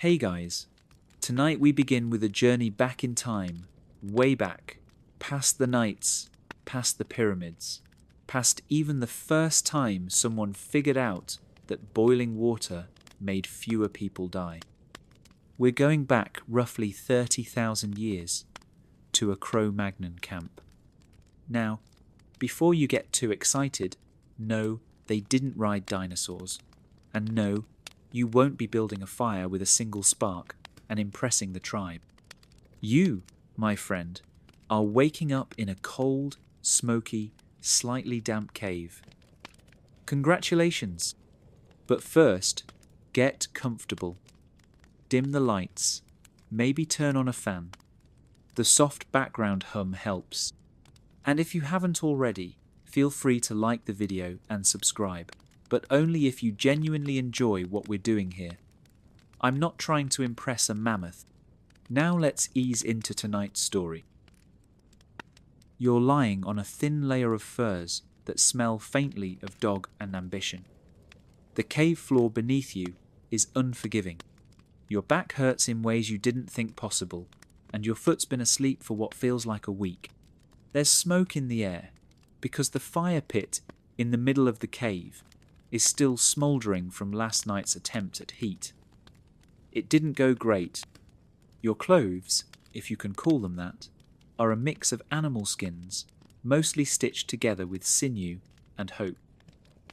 Hey guys, tonight we begin with a journey back in time, way back, past the knights, past the pyramids, past even the first time someone figured out that boiling water made fewer people die. We're going back roughly 30,000 years to a Cro-Magnon camp. Now, before you get too excited, no, they didn't ride dinosaurs, and no, you won't be building a fire with a single spark and impressing the tribe. You, my friend, are waking up in a cold, smoky, slightly damp cave. Congratulations! But first, get comfortable. Dim the lights, maybe turn on a fan. The soft background hum helps. And if you haven't already, feel free to like the video and subscribe, but only if you genuinely enjoy what we're doing here. I'm not trying to impress a mammoth. Now let's ease into tonight's story. You're lying on a thin layer of furs that smell faintly of dog and ambition. The cave floor beneath you is unforgiving. Your back hurts in ways you didn't think possible, and your foot's been asleep for what feels like a week. There's smoke in the air, because the fire pit in the middle of the cave is still smouldering from last night's attempt at heat. It didn't go great. Your clothes, if you can call them that, are a mix of animal skins, mostly stitched together with sinew and hope.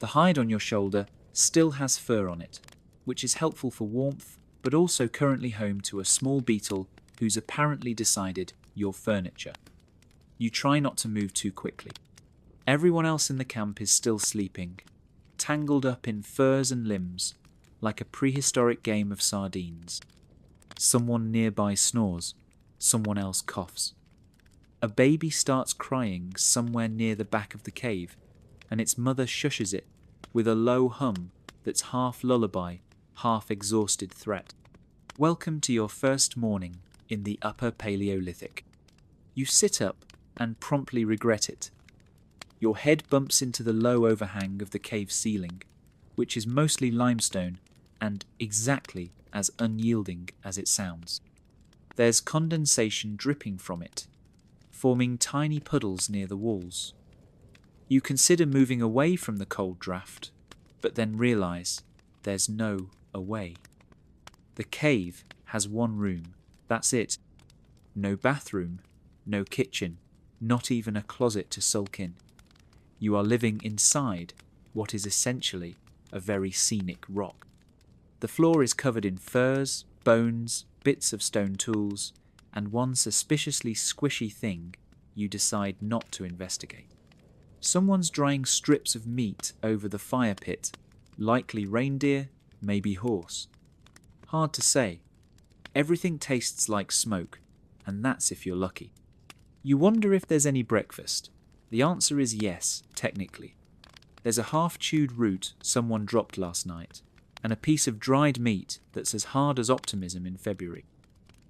The hide on your shoulder still has fur on it, which is helpful for warmth, but also currently home to a small beetle who's apparently decided you're furniture. You try not to move too quickly. Everyone else in the camp is still sleeping, tangled up in furs and limbs, like a prehistoric game of sardines. Someone nearby snores, someone else coughs. A baby starts crying somewhere near the back of the cave, and its mother shushes it with a low hum that's half lullaby, half exhausted threat. Welcome to your first morning in the Upper Paleolithic. You sit up and promptly regret it. Your head bumps into the low overhang of the cave ceiling, which is mostly limestone and exactly as unyielding as it sounds. There's condensation dripping from it, forming tiny puddles near the walls. You consider moving away from the cold draft, but then realise there's no away. The cave has one room, that's it. No bathroom, no kitchen, not even a closet to sulk in. You are living inside what is essentially a very scenic rock. The floor is covered in furs, bones, bits of stone tools, and one suspiciously squishy thing you decide not to investigate. Someone's drying strips of meat over the fire pit, likely reindeer, maybe horse. Hard to say. Everything tastes like smoke, and that's if you're lucky. You wonder if there's any breakfast. The answer is yes, technically. There's a half-chewed root someone dropped last night, and a piece of dried meat that's as hard as optimism in February.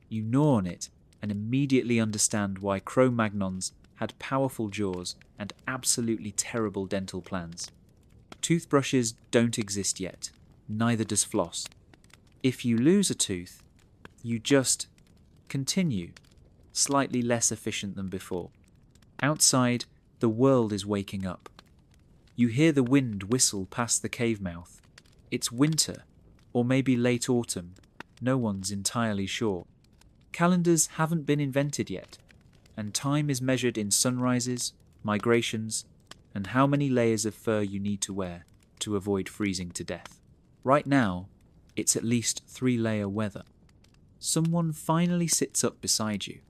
You gnaw on it and immediately understand why Cro-Magnons had powerful jaws and absolutely terrible dental plans. Toothbrushes don't exist yet, neither does floss. If you lose a tooth, you just continue, slightly less efficient than before. Outside, the world is waking up. You hear the wind whistle past the cave mouth. It's winter, or maybe late autumn. No one's entirely sure. Calendars haven't been invented yet, and time is measured in sunrises, migrations, and how many layers of fur you need to wear to avoid freezing to death. Right now, it's at least 3-layer weather. Someone finally sits up beside you.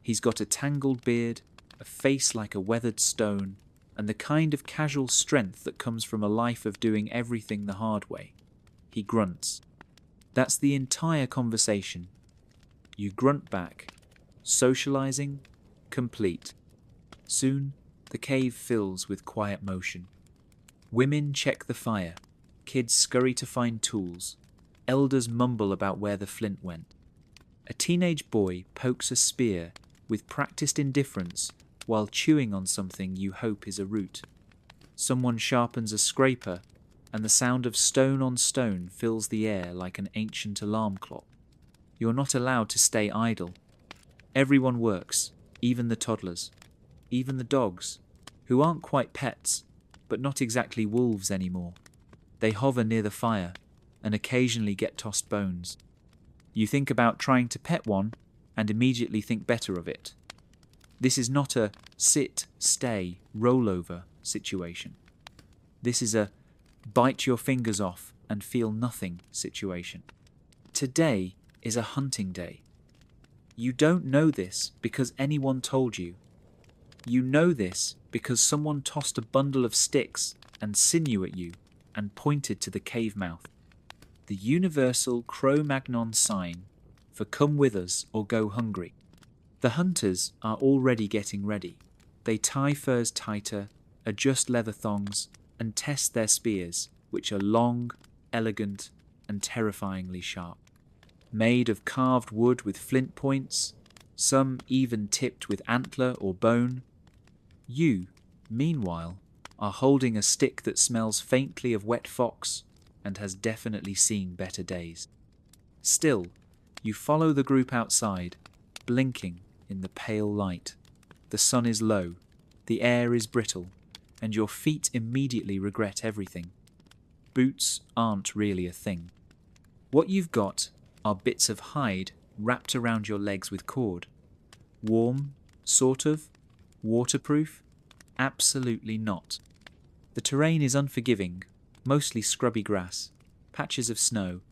He's got a tangled beard, a face like a weathered stone, and the kind of casual strength that comes from a life of doing everything the hard way. He grunts. That's the entire conversation. You grunt back, socializing, complete. Soon, the cave fills with quiet motion. Women check the fire, kids scurry to find tools, elders mumble about where the flint went. A teenage boy pokes a spear with practiced indifference while chewing on something you hope is a root. Someone sharpens a scraper, and the sound of stone on stone fills the air like an ancient alarm clock. You're not allowed to stay idle. Everyone works, even the toddlers, even the dogs, who aren't quite pets, but not exactly wolves anymore. They hover near the fire and occasionally get tossed bones. You think about trying to pet one and immediately think better of it. This is not a sit, stay, rollover situation. This is a bite your fingers off and feel nothing situation. Today is a hunting day. You don't know this because anyone told you. You know this because someone tossed a bundle of sticks and sinew at you and pointed to the cave mouth. The universal Cro-Magnon sign for come with us or go hungry. The hunters are already getting ready. They tie furs tighter, adjust leather thongs, and test their spears, which are long, elegant, and terrifyingly sharp. Made of carved wood with flint points, some even tipped with antler or bone. You, meanwhile, are holding a stick that smells faintly of wet fox and has definitely seen better days. Still, you follow the group outside, blinking in the pale light. The sun is low, the air is brittle, and your feet immediately regret everything. Boots aren't really a thing. What you've got are bits of hide wrapped around your legs with cord. Warm, sort of. Waterproof? Absolutely not. The terrain is unforgiving, mostly scrubby grass, patches of snow,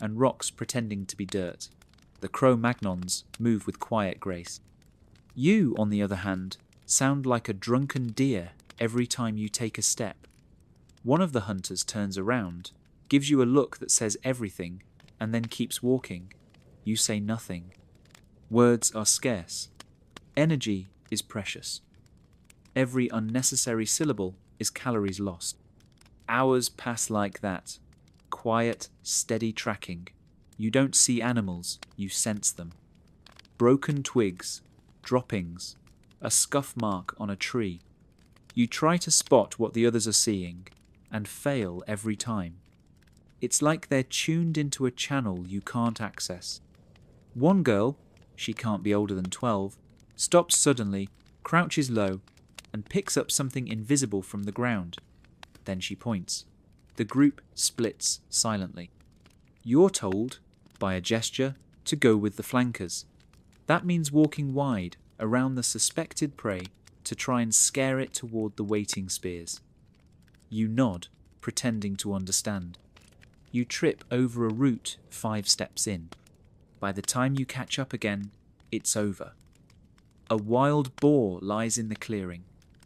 and rocks pretending to be dirt. The Cro-Magnons move with quiet grace. You, on the other hand, sound like a drunken deer every time you take a step. One of the hunters turns around, gives you a look that says everything, and then keeps walking. You say nothing. Words are scarce. Energy is precious. Every unnecessary syllable is calories lost. Hours pass like that. Quiet, steady tracking. You don't see animals, you sense them. Broken twigs, droppings, a scuff mark on a tree. You try to spot what the others are seeing, and fail every time. It's like they're tuned into a channel you can't access. One girl, she can't be older than 12, stops suddenly, crouches low, and picks up something invisible from the ground. Then she points. The group splits silently. You're told, by a gesture, to go with the flankers. That means walking wide around the suspected prey to try and scare it toward the waiting spears. You nod, pretending to understand. You trip over a root 5 steps in. By the time you catch up again, it's over. A wild boar lies in the clearing,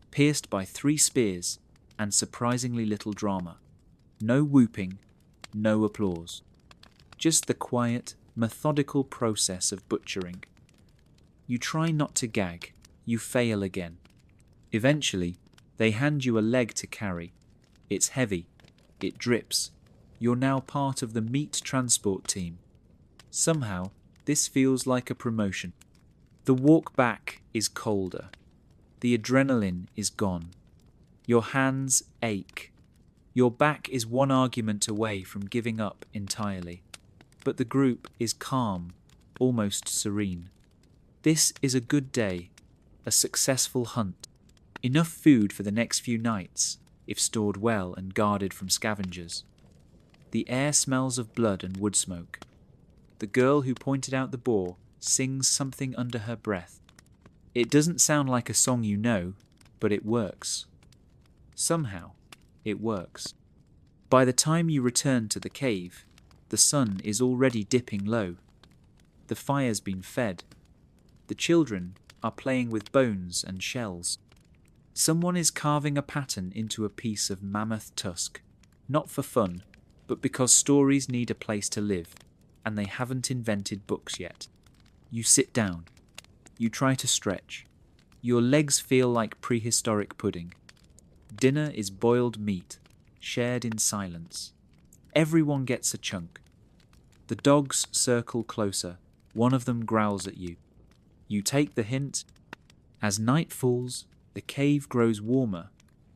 pierced by 3 spears, and surprisingly little drama. No whooping, no applause. Just the quiet, methodical process of butchering. You try not to gag, you fail again. Eventually, they hand you a leg to carry. It's heavy, it drips. You're now part of the meat transport team. Somehow, this feels like a promotion. The walk back is colder. The adrenaline is gone. Your hands ache. Your back is one argument away from giving up entirely. But the group is calm, almost serene. This is a good day, a successful hunt. Enough food for the next few nights, if stored well and guarded from scavengers. The air smells of blood and wood smoke. The girl who pointed out the boar sings something under her breath. It doesn't sound like a song you know, but it works. Somehow, it works. By the time you return to the cave, the sun is already dipping low. The fire's been fed. The children are playing with bones and shells. Someone is carving a pattern into a piece of mammoth tusk, not for fun, but because stories need a place to live, and they haven't invented books yet. You sit down. You try to stretch. Your legs feel like prehistoric pudding. Dinner is boiled meat, shared in silence. Everyone gets a chunk. The dogs circle closer. One of them growls at you. You take the hint. As night falls, the cave grows warmer,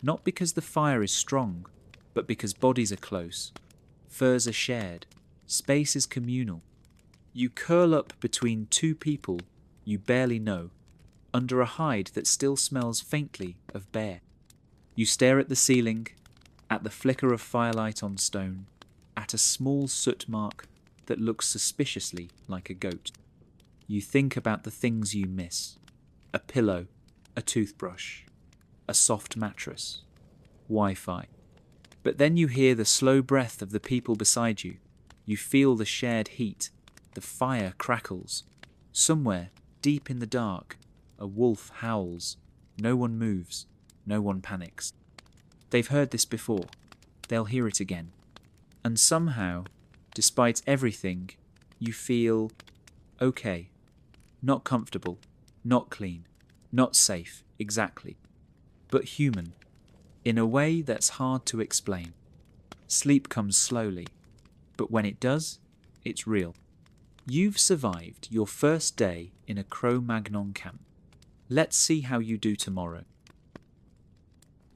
not because the fire is strong, but because bodies are close. Furs are shared. Space is communal. You curl up between two people you barely know, under a hide that still smells faintly of bear. You stare at the ceiling, at the flicker of firelight on stone, at a small soot mark that looks suspiciously like a goat. You think about the things you miss: a pillow, a toothbrush, a soft mattress, Wi-Fi. But then you hear the slow breath of the people beside you. You feel the shared heat. The fire crackles. Somewhere, deep in the dark, a wolf howls. No one moves. No one panics. They've heard this before. They'll hear it again. And somehow, despite everything, you feel okay. Not comfortable. Not clean. Not safe, exactly. But human. In a way that's hard to explain. Sleep comes slowly. But when it does, it's real. You've survived your first day in a Cro-Magnon camp. Let's see how you do tomorrow.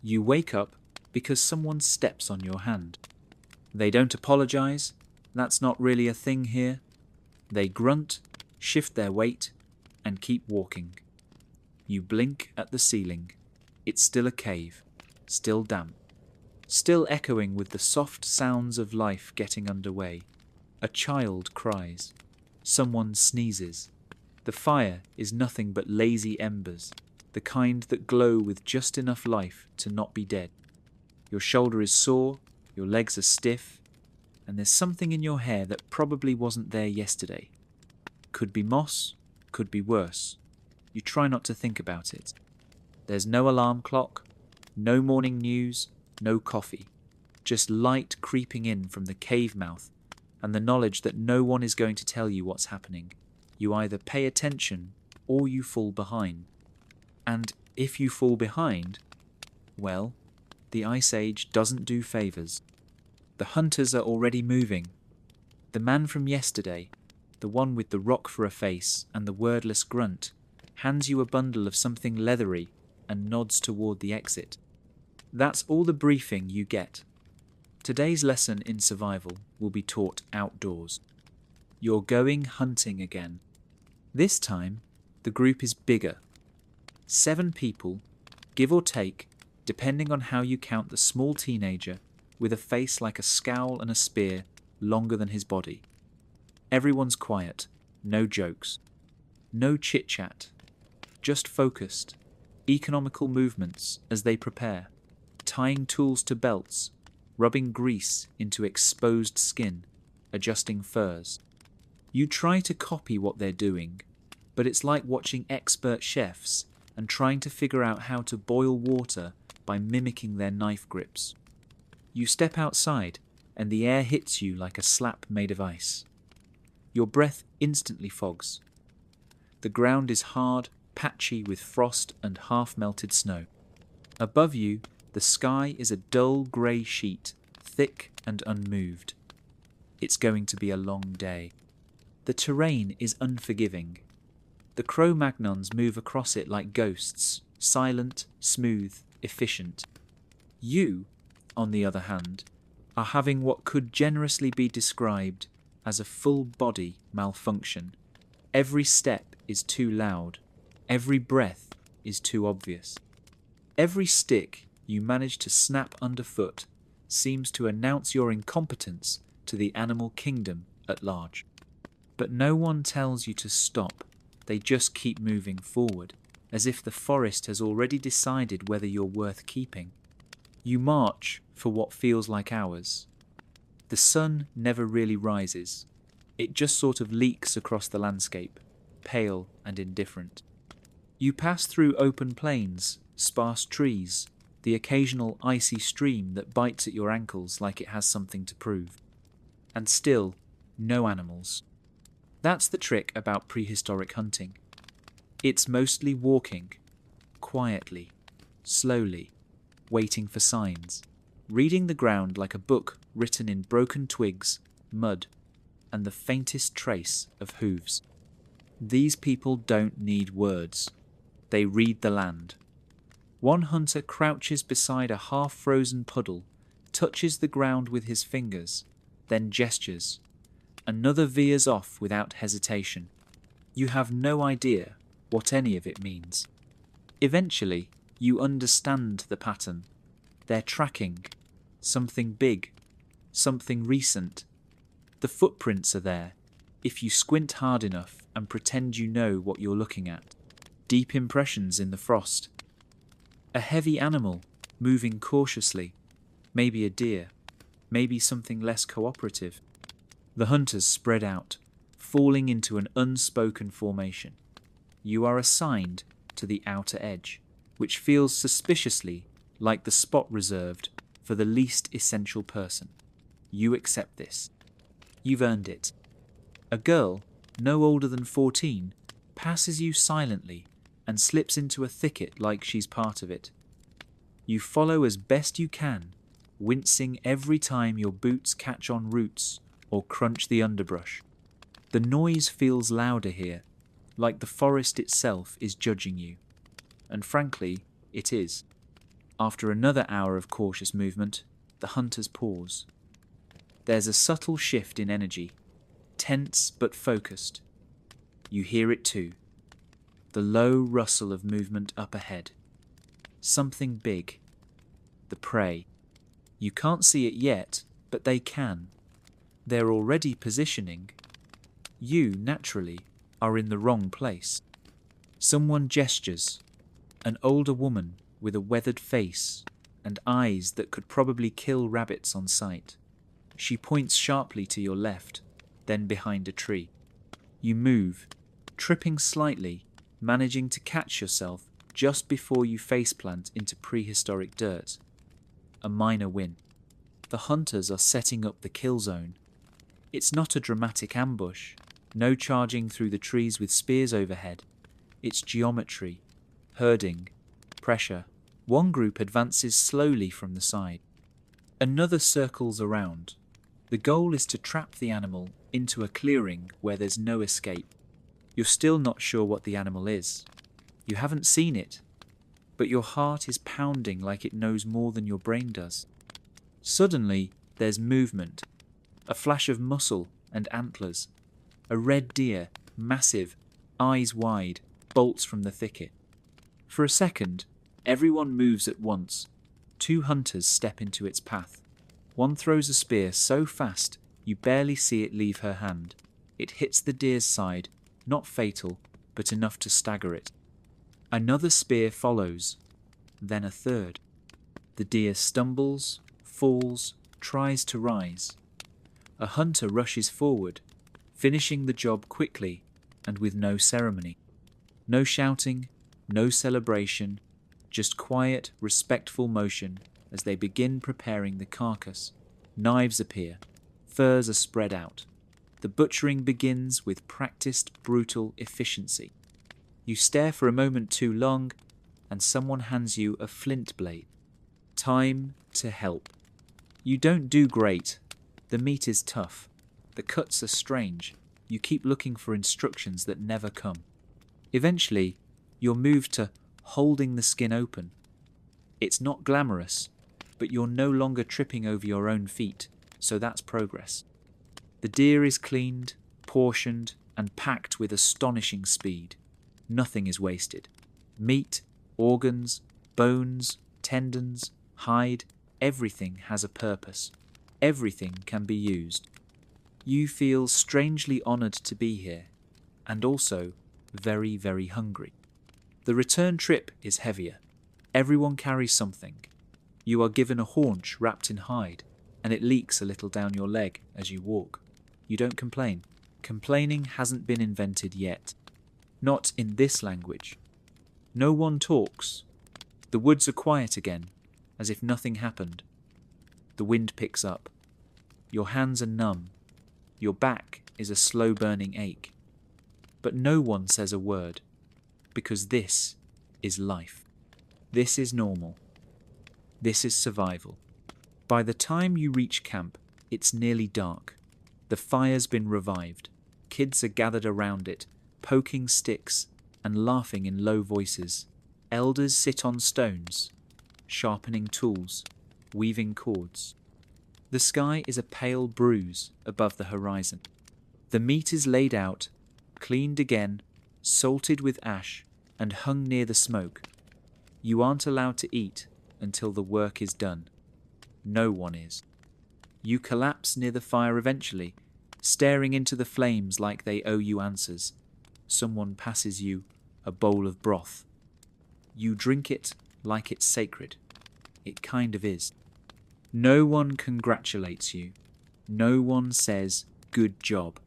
You wake up because someone steps on your hand. They don't apologize. That's not really a thing here. They grunt, shift their weight, and keep walking. You blink at the ceiling. It's still a cave, still damp, still echoing with the soft sounds of life getting underway. A child cries. Someone sneezes. The fire is nothing but lazy embers, the kind that glow with just enough life to not be dead. Your shoulder is sore, your legs are stiff, and there's something in your hair that probably wasn't there yesterday. Could be moss, could be worse. You try not to think about it. There's no alarm clock, no morning news, no coffee. Just light creeping in from the cave mouth and the knowledge that no one is going to tell you what's happening. You either pay attention or you fall behind. And if you fall behind, well, the Ice Age doesn't do favours. The hunters are already moving. The man from yesterday, the one with the rock for a face and the wordless grunt, hands you a bundle of something leathery and nods toward the exit. That's all the briefing you get. Today's lesson in survival will be taught outdoors. You're going hunting again. This time, the group is bigger. 7 people, give or take, depending on how you count the small teenager with a face like a scowl and a spear longer than his body. Everyone's quiet, no jokes, no chit-chat, just focused, economical movements as they prepare, tying tools to belts, rubbing grease into exposed skin, adjusting furs. You try to copy what they're doing, but it's like watching expert chefs and trying to figure out how to boil water by mimicking their knife grips. You step outside and the air hits you like a slap made of ice. Your breath instantly fogs. The ground is hard, patchy with frost and half-melted snow. Above you, the sky is a dull grey sheet, thick and unmoved. It's going to be a long day. The terrain is unforgiving. The Cro-Magnons move across it like ghosts, silent, smooth, efficient. You, on the other hand, are having what could generously be described as a full-body malfunction. Every step is too loud. Every breath is too obvious. Every stick you manage to snap underfoot seems to announce your incompetence to the animal kingdom at large. But no one tells you to stop. They just keep moving forward, as if the forest has already decided whether you're worth keeping. You march for what feels like hours. The sun never really rises. It just sort of leaks across the landscape, pale and indifferent. You pass through open plains, sparse trees, the occasional icy stream that bites at your ankles like it has something to prove. And still, no animals. That's the trick about prehistoric hunting. It's mostly walking, quietly, slowly, waiting for signs, reading the ground like a book written in broken twigs, mud, and the faintest trace of hooves. These people don't need words. They read the land. One hunter crouches beside a half-frozen puddle, touches the ground with his fingers, then gestures. Another veers off without hesitation. You have no idea what any of it means. Eventually, you understand the pattern. They're tracking something big, something recent. The footprints are there, if you squint hard enough and pretend you know what you're looking at. Deep impressions in the frost. A heavy animal, moving cautiously. Maybe a deer, maybe something less cooperative. The hunters spread out, falling into an unspoken formation. You are assigned to the outer edge, which feels suspiciously like the spot reserved for the least essential person. You accept this. You've earned it. A girl, no older than 14, passes you silently and slips into a thicket like she's part of it. You follow as best you can, wincing every time your boots catch on roots or crunch the underbrush. The noise feels louder here, like the forest itself is judging you. And frankly, it is. After another hour of cautious movement, the hunters pause. There's a subtle shift in energy, tense but focused. You hear it too. The low rustle of movement up ahead. Something big. The prey. You can't see it yet, but they can. They're already positioning. You, naturally, are in the wrong place. Someone gestures. An older woman with a weathered face and eyes that could probably kill rabbits on sight. She points sharply to your left, then behind a tree. You move, tripping slightly, managing to catch yourself just before you faceplant into prehistoric dirt. A minor win. The hunters are setting up the kill zone. It's not a dramatic ambush, no charging through the trees with spears overhead. It's geometry, herding, pressure. One group advances slowly from the side. Another circles around. The goal is to trap the animal into a clearing where there's no escape. You're still not sure what the animal is. You haven't seen it, but your heart is pounding like it knows more than your brain does. Suddenly, there's movement. A flash of muscle and antlers. A red deer, massive, eyes wide, bolts from the thicket. For a second, everyone moves at once. Two hunters step into its path. One throws a spear so fast you barely see it leave her hand. It hits the deer's side, not fatal, but enough to stagger it. Another spear follows, then a third. The deer stumbles, falls, tries to rise. A hunter rushes forward, finishing the job quickly and with no ceremony. No shouting, no celebration, just quiet, respectful motion as they begin preparing the carcass. Knives appear, furs are spread out. The butchering begins with practiced, brutal efficiency. You stare for a moment too long, and someone hands you a flint blade. Time to help. You don't do great. The meat is tough. The cuts are strange. You keep looking for instructions that never come. Eventually, you're moved to holding the skin open. It's not glamorous, but you're no longer tripping over your own feet, so that's progress. The deer is cleaned, portioned, and packed with astonishing speed. Nothing is wasted. Meat, organs, bones, tendons, hide, everything has a purpose. Everything can be used. You feel strangely honoured to be here, and also very, very hungry. The return trip is heavier. Everyone carries something. You are given a haunch wrapped in hide, and it leaks a little down your leg as you walk. You don't complain. Complaining hasn't been invented yet. Not in this language. No one talks. The woods are quiet again, as if nothing happened. The wind picks up. Your hands are numb. Your back is a slow-burning ache. But no one says a word, because this is life. This is normal. This is survival. By the time you reach camp, it's nearly dark. The fire's been revived. Kids are gathered around it, poking sticks and laughing in low voices. Elders sit on stones, sharpening tools, weaving cords. The sky is a pale bruise above the horizon. The meat is laid out, cleaned again, salted with ash, and hung near the smoke. You aren't allowed to eat until the work is done. No one is. You collapse near the fire eventually, staring into the flames like they owe you answers. Someone passes you a bowl of broth. You drink it like it's sacred. It kind of is. No one congratulates you. No one says, "Good job."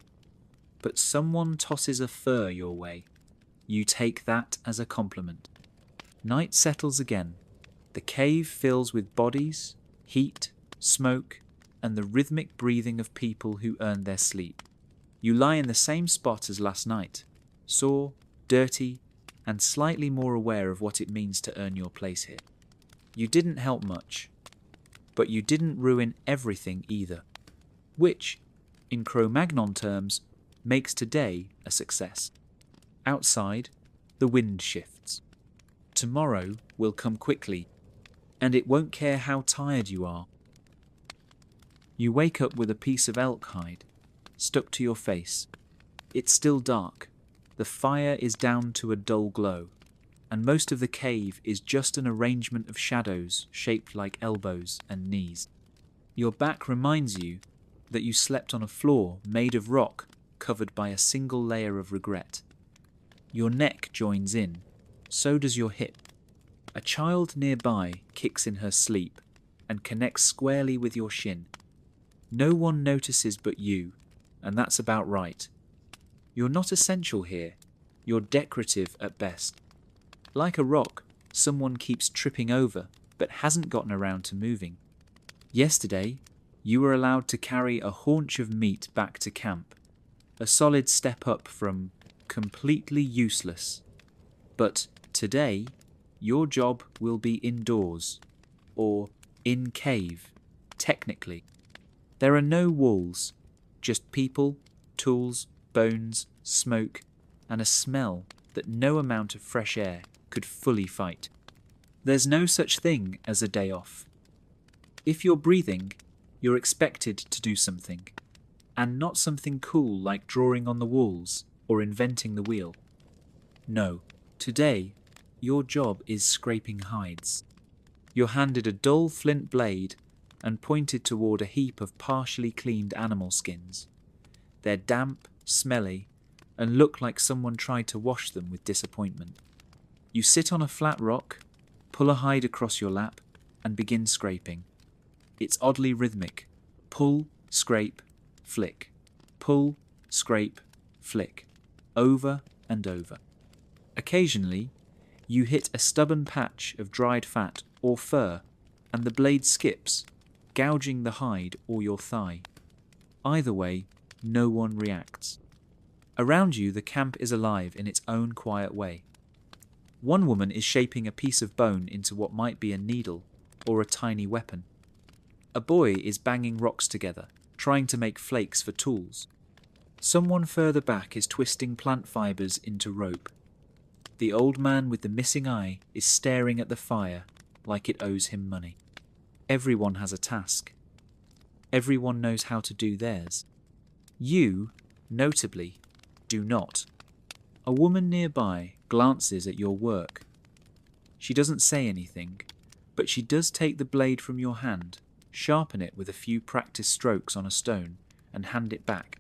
But someone tosses a fur your way. You take that as a compliment. Night settles again. The cave fills with bodies, heat, smoke, and the rhythmic breathing of people who earn their sleep. You lie in the same spot as last night, sore, dirty, and slightly more aware of what it means to earn your place here. You didn't help much, but you didn't ruin everything either, which, in Cro-Magnon terms, makes today a success. Outside, the wind shifts. Tomorrow will come quickly, and it won't care how tired you are. You wake up with a piece of elk hide stuck to your face. It's still dark. The fire is down to a dull glow, and most of the cave is just an arrangement of shadows shaped like elbows and knees. Your back reminds you that you slept on a floor made of rock covered by a single layer of regret. Your neck joins in, so does your hip. A child nearby kicks in her sleep and connects squarely with your shin. No one notices but you, and that's about right. You're not essential here. You're decorative at best. Like a rock, someone keeps tripping over but hasn't gotten around to moving. Yesterday, you were allowed to carry a haunch of meat back to camp, a solid step up from completely useless. But today, your job will be indoors, or in cave, technically. There are no walls, just people, tools, bones, smoke, and a smell that no amount of fresh air could fully fight. There's no such thing as a day off. If you're breathing, you're expected to do something, and not something cool like drawing on the walls or inventing the wheel. No, today, your job is scraping hides. You're handed a dull flint blade and pointed toward a heap of partially cleaned animal skins. They're damp, smelly, and look like someone tried to wash them with disappointment. You sit on a flat rock, pull a hide across your lap, and begin scraping. It's oddly rhythmic. Pull, scrape, flick. Pull, scrape, flick. Over and over. Occasionally, you hit a stubborn patch of dried fat or fur, and the blade skips, gouging the hide or your thigh. Either way, no one reacts. Around you, the camp is alive in its own quiet way. One woman is shaping a piece of bone into what might be a needle or a tiny weapon. A boy is banging rocks together, trying to make flakes for tools. Someone further back is twisting plant fibers into rope. The old man with the missing eye is staring at the fire like it owes him money. Everyone has a task. Everyone knows how to do theirs. You, notably, do not. A woman nearby glances at your work. She doesn't say anything, but she does take the blade from your hand, sharpen it with a few practice strokes on a stone, and hand it back.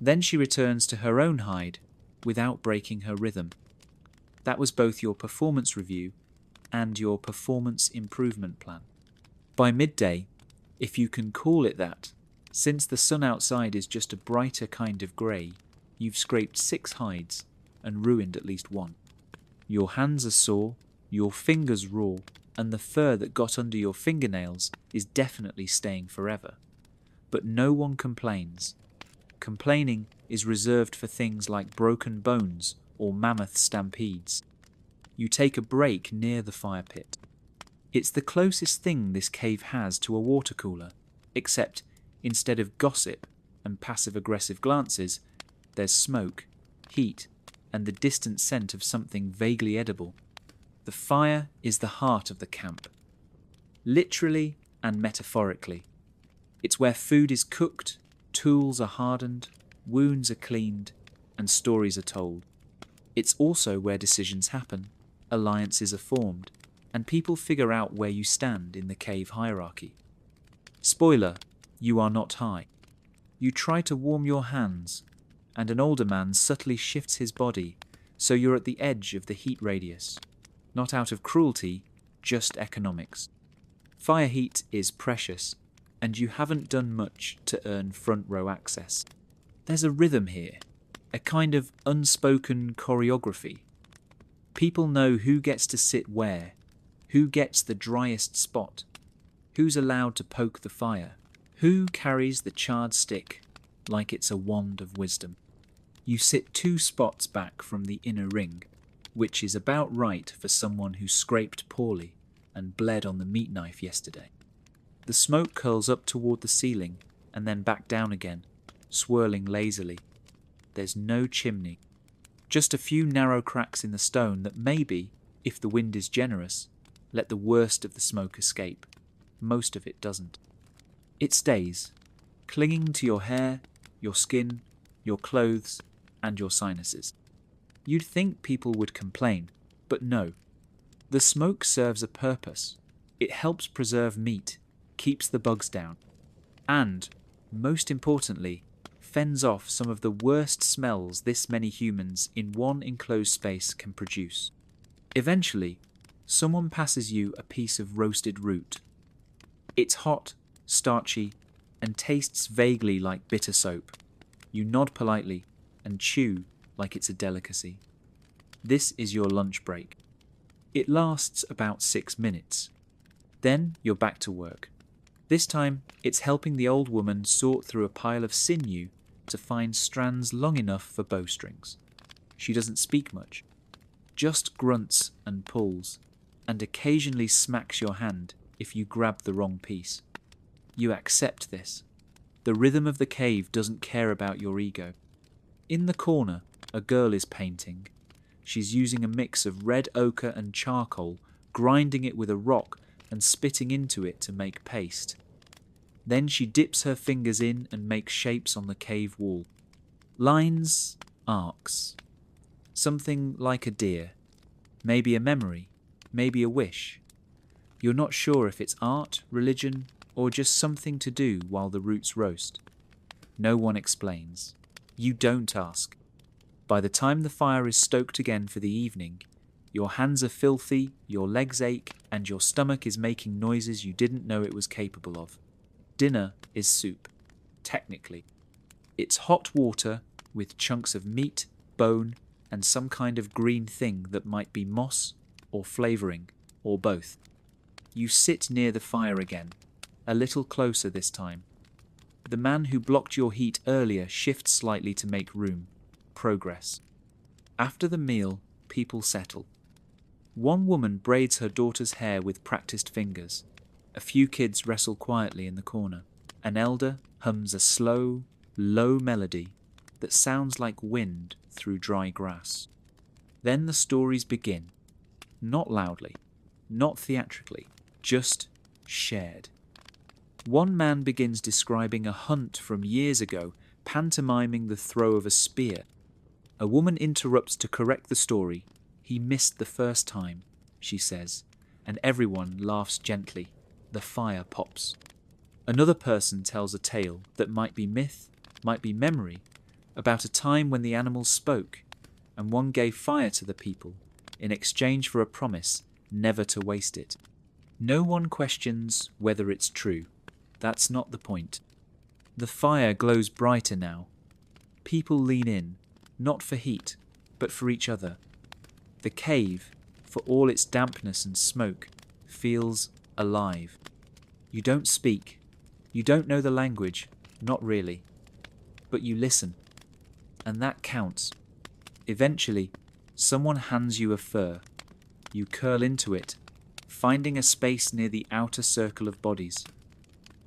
Then she returns to her own hide without breaking her rhythm. That was both your performance review and your performance improvement plan. By midday, if you can call it that, since the sun outside is just a brighter kind of grey, you've scraped 6 hides and ruined at least 1. Your hands are sore, your fingers raw, and the fur that got under your fingernails is definitely staying forever. But no one complains. Complaining is reserved for things like broken bones or mammoth stampedes. You take a break near the fire pit. It's the closest thing this cave has to a water cooler, except instead of gossip and passive-aggressive glances, there's smoke, heat, and the distant scent of something vaguely edible. The fire is the heart of the camp, literally and metaphorically. It's where food is cooked, tools are hardened, wounds are cleaned, and stories are told. It's also where decisions happen, alliances are formed, and people figure out where you stand in the cave hierarchy. Spoiler, you are not high. You try to warm your hands, and an older man subtly shifts his body so you're at the edge of the heat radius. Not out of cruelty, just economics. Fire heat is precious, and you haven't done much to earn front row access. There's a rhythm here, a kind of unspoken choreography. People know who gets to sit where, who gets the driest spot, who's allowed to poke the fire, who carries the charred stick like it's a wand of wisdom. You sit 2 spots back from the inner ring, which is about right for someone who scraped poorly and bled on the meat knife yesterday. The smoke curls up toward the ceiling and then back down again, swirling lazily. There's no chimney, just a few narrow cracks in the stone that maybe, if the wind is generous, let the worst of the smoke escape. Most of it doesn't. It stays, clinging to your hair, your skin, your clothes, and your sinuses. You'd think people would complain, but no. The smoke serves a purpose. It helps preserve meat, keeps the bugs down, and, most importantly, fends off some of the worst smells this many humans in one enclosed space can produce. Eventually, someone passes you a piece of roasted root. It's hot, starchy, and tastes vaguely like bitter soap. You nod politely and chew like it's a delicacy. This is your lunch break. It lasts about 6 minutes. Then you're back to work. This time, it's helping the old woman sort through a pile of sinew to find strands long enough for bowstrings. She doesn't speak much, just grunts and pulls, and occasionally smacks your hand if you grab the wrong piece. You accept this. The rhythm of the cave doesn't care about your ego. In the corner, a girl is painting. She's using a mix of red ochre and charcoal, grinding it with a rock and spitting into it to make paste. Then she dips her fingers in and makes shapes on the cave wall. Lines, arcs. Something like a deer. Maybe a memory. Maybe a wish. You're not sure if it's art, religion, or just something to do while the roots roast. No one explains. You don't ask. By the time the fire is stoked again for the evening, your hands are filthy, your legs ache, and your stomach is making noises you didn't know it was capable of. Dinner is soup, technically. It's hot water with chunks of meat, bone, and some kind of green thing that might be moss or flavouring, or both. You sit near the fire again, a little closer this time. The man who blocked your heat earlier shifts slightly to make room. Progress. After the meal, people settle. One woman braids her daughter's hair with practiced fingers. A few kids wrestle quietly in the corner. An elder hums a slow, low melody that sounds like wind through dry grass. Then the stories begin. Not loudly, not theatrically, just shared. One man begins describing a hunt from years ago, pantomiming the throw of a spear. A woman interrupts to correct the story. He missed the first time, she says, and everyone laughs gently. The fire pops. Another person tells a tale that might be myth, might be memory, about a time when the animals spoke, and one gave fire to the people in exchange for a promise never to waste it. No one questions whether it's true. That's not the point. The fire glows brighter now. People lean in, not for heat, but for each other. The cave, for all its dampness and smoke, feels alive. You don't speak. You don't know the language, not really. But you listen. And that counts. Eventually, someone hands you a fur. You curl into it, finding a space near the outer circle of bodies.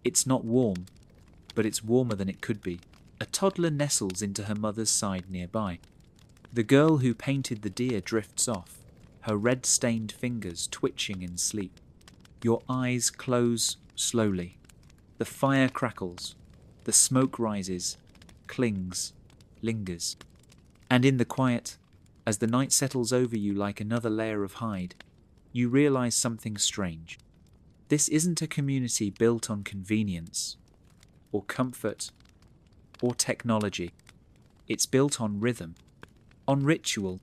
It's not warm, but it's warmer than it could be. A toddler nestles into her mother's side nearby. The girl who painted the deer drifts off, her red-stained fingers twitching in sleep. Your eyes close slowly. The fire crackles. The smoke rises, clings, lingers. And in the quiet, as the night settles over you like another layer of hide, you realize something strange. This isn't a community built on convenience, or comfort, or technology. It's built on rhythm, on ritual,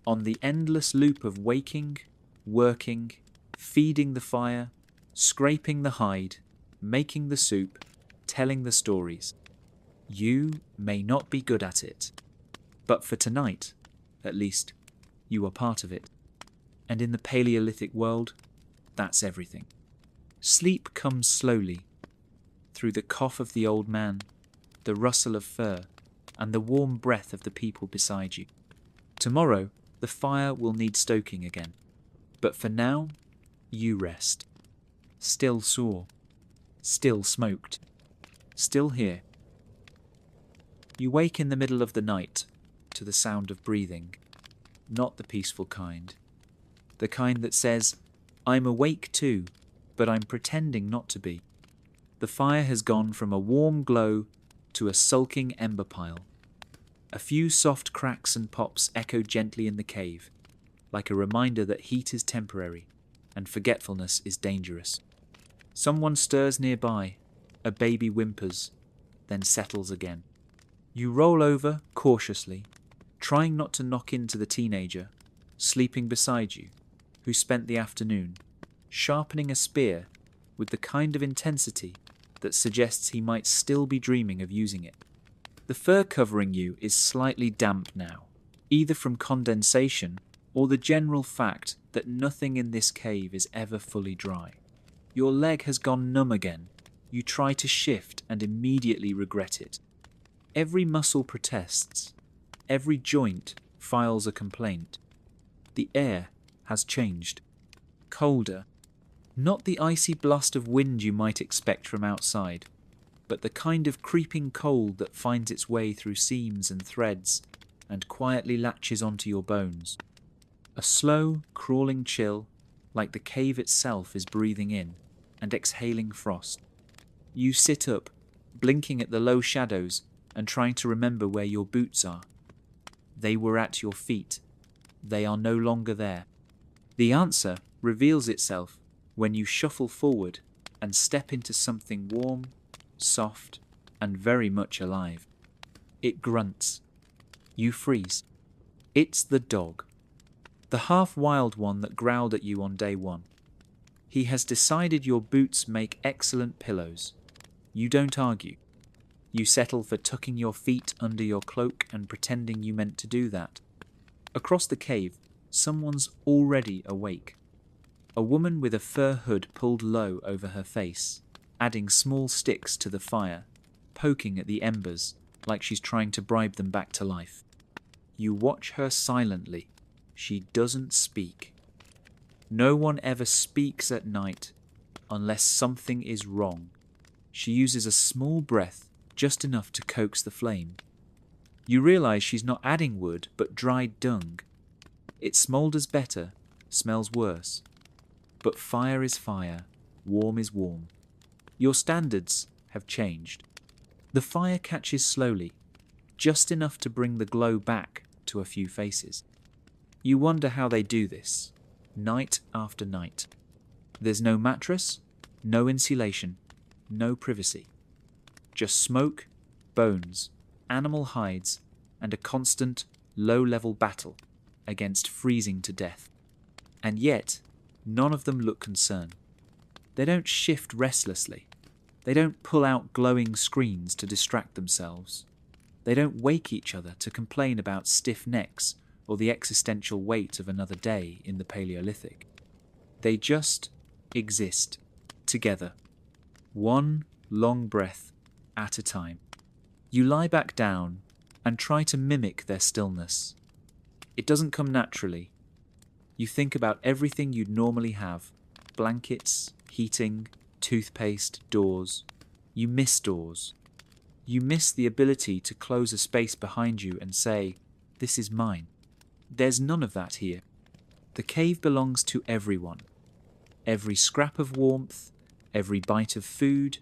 on the endless loop of waking, working, feeding the fire, scraping the hide, making the soup, telling the stories. You may not be good at it, but for tonight, at least, you are part of it. And in the Paleolithic world, that's everything. Sleep comes slowly, through the cough of the old man, the rustle of fur, and the warm breath of the people beside you. Tomorrow, the fire will need stoking again. But for now, you rest. Still sore. Still smoked. Still here. You wake in the middle of the night to the sound of breathing. Not the peaceful kind. The kind that says, I'm awake too, but I'm pretending not to be. The fire has gone from a warm glow to a sulking ember pile. A few soft cracks and pops echo gently in the cave, like a reminder that heat is temporary and forgetfulness is dangerous. Someone stirs nearby, a baby whimpers, then settles again. You roll over cautiously, trying not to knock into the teenager, sleeping beside you, who spent the afternoon sharpening a spear with the kind of intensity that suggests he might still be dreaming of using it. The fur covering you is slightly damp now, either from condensation or the general fact that nothing in this cave is ever fully dry. Your leg has gone numb again. You try to shift and immediately regret it. Every muscle protests. Every joint files a complaint. The air has changed. Colder. Not the icy blast of wind you might expect from outside, but the kind of creeping cold that finds its way through seams and threads and quietly latches onto your bones. A slow, crawling chill, like the cave itself is breathing in and exhaling frost. You sit up, blinking at the low shadows and trying to remember where your boots are. They were at your feet. They are no longer there. The answer reveals itself when you shuffle forward and step into something warm, soft, and very much alive. It grunts. You freeze. It's the dog. The half-wild one that growled at you on day one. He has decided your boots make excellent pillows. You don't argue. You settle for tucking your feet under your cloak and pretending you meant to do that. Across the cave, someone's already awake. A woman with a fur hood pulled low over her face, adding small sticks to the fire, poking at the embers like she's trying to bribe them back to life. You watch her silently. She doesn't speak. No one ever speaks at night unless something is wrong. She uses a small breath, just enough to coax the flame. You realize she's not adding wood, but dried dung. It smolders better, smells worse. But fire is fire, warm is warm. Your standards have changed. The fire catches slowly, just enough to bring the glow back to a few faces. You wonder how they do this, night after night. There's no mattress, no insulation, no privacy. Just smoke, bones, animal hides, and a constant, low-level battle against freezing to death. And yet, none of them look concerned. They don't shift restlessly. They don't pull out glowing screens to distract themselves. They don't wake each other to complain about stiff necks or the existential weight of another day in the Paleolithic. They just exist, together, one long breath at a time. You lie back down and try to mimic their stillness. It doesn't come naturally. You think about everything you'd normally have: blankets, heating, toothpaste, doors. You miss doors. You miss the ability to close a space behind you and say, "This is mine." There's none of that here. The cave belongs to everyone. Every scrap of warmth, every bite of food,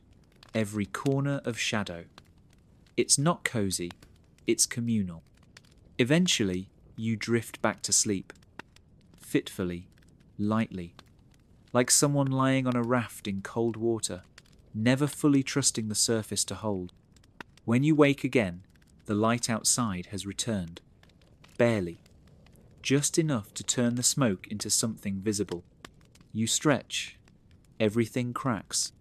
every corner of shadow. It's not cozy. It's communal. Eventually, you drift back to sleep. Fitfully, lightly, like someone lying on a raft in cold water, never fully trusting the surface to hold. When you wake again, the light outside has returned. Barely. Just enough to turn the smoke into something visible. You stretch. Everything cracks.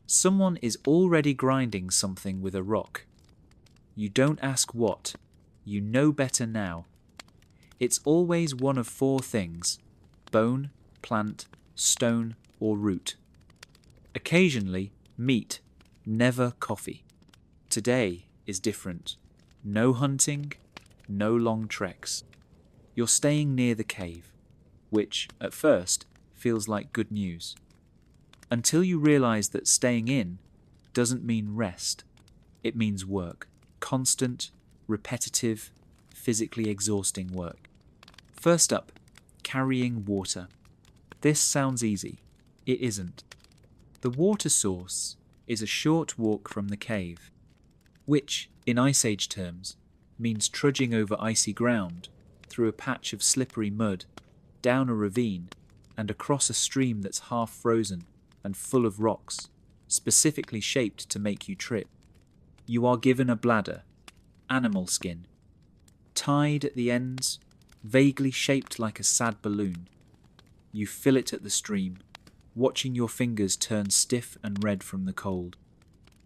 Someone is already grinding something with a rock. You don't ask what. You know better now. It's always one of four things: bone, plant, stone, or root. Occasionally, meat, never coffee. Today is different. No hunting, no long treks. You're staying near the cave, which, at first, feels like good news. Until you realize that staying in doesn't mean rest. It means work. Constant, repetitive, physically exhausting work. First up, carrying water. This sounds easy. It isn't. The water source is a short walk from the cave, which, in Ice Age terms, means trudging over icy ground, through a patch of slippery mud, down a ravine, and across a stream that's half frozen and full of rocks, specifically shaped to make you trip. You are given a bladder, animal skin, tied at the ends, vaguely shaped like a sad balloon. You fill it at the stream, watching your fingers turn stiff and red from the cold.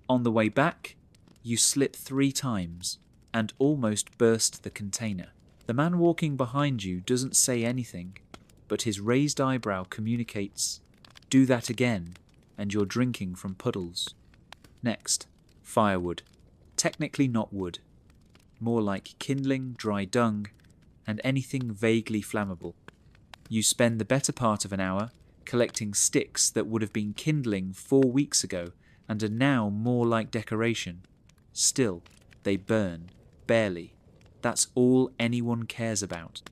On the way back, you slip 3 times and almost burst the container. The man walking behind you doesn't say anything, but his raised eyebrow communicates, "Do that again," and you're drinking from puddles. Next, firewood. Technically not wood. More like kindling, dry dung, and anything vaguely flammable. You spend the better part of an hour collecting sticks that would have been kindling 4 weeks ago and are now more like decoration. Still, they burn, barely. That's all anyone cares about.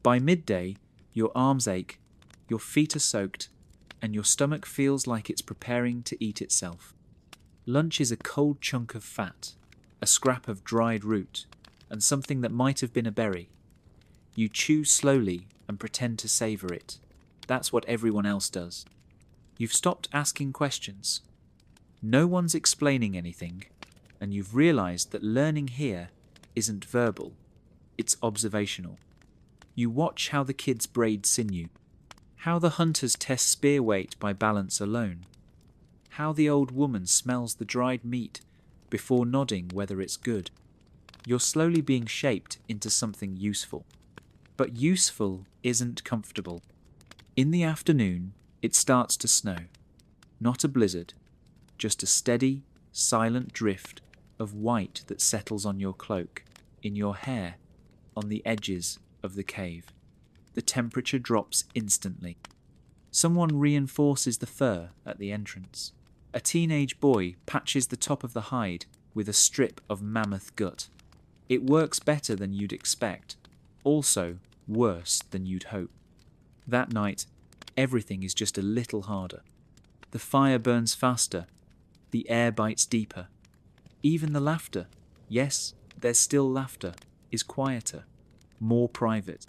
By midday, your arms ache, your feet are soaked, and your stomach feels like it's preparing to eat itself. Lunch is a cold chunk of fat, a scrap of dried root, and something that might have been a berry. You chew slowly and pretend to savour it. That's what everyone else does. You've stopped asking questions. No one's explaining anything, and you've realised that learning here isn't verbal, it's observational. You watch how the kids braid sinew, how the hunters test spear weight by balance alone, how the old woman smells the dried meat before nodding whether it's good. You're slowly being shaped into something useful. But useful isn't comfortable. In the afternoon, it starts to snow. Not a blizzard, just a steady, silent drift of white that settles on your cloak, in your hair, on the edges of the cave. The temperature drops instantly. Someone reinforces the fur at the entrance. A teenage boy patches the top of the hide with a strip of mammoth gut. It works better than you'd expect, also worse than you'd hope. That night, everything is just a little harder. The fire burns faster, the air bites deeper. Even the laughter, yes, there's still laughter, is quieter, more private.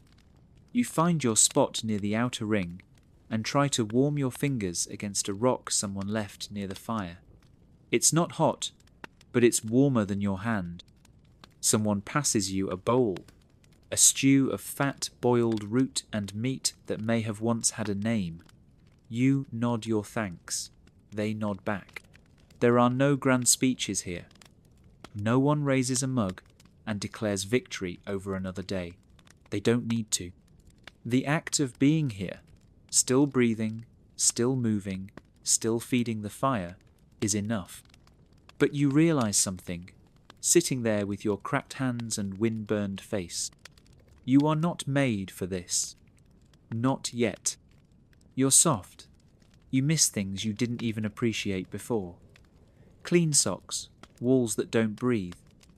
You find your spot near the outer ring and try to warm your fingers against a rock someone left near the fire. It's not hot, but it's warmer than your hand. Someone passes you a bowl, a stew of fat boiled root and meat that may have once had a name. You nod your thanks. They nod back. There are no grand speeches here. No one raises a mug and declares victory over another day. They don't need to. The act of being here, still breathing, still moving, still feeding the fire, is enough. But you realize something, sitting there with your cracked hands and wind-burned face. You are not made for this. Not yet. You're soft. You miss things you didn't even appreciate before. Clean socks, walls that don't breathe,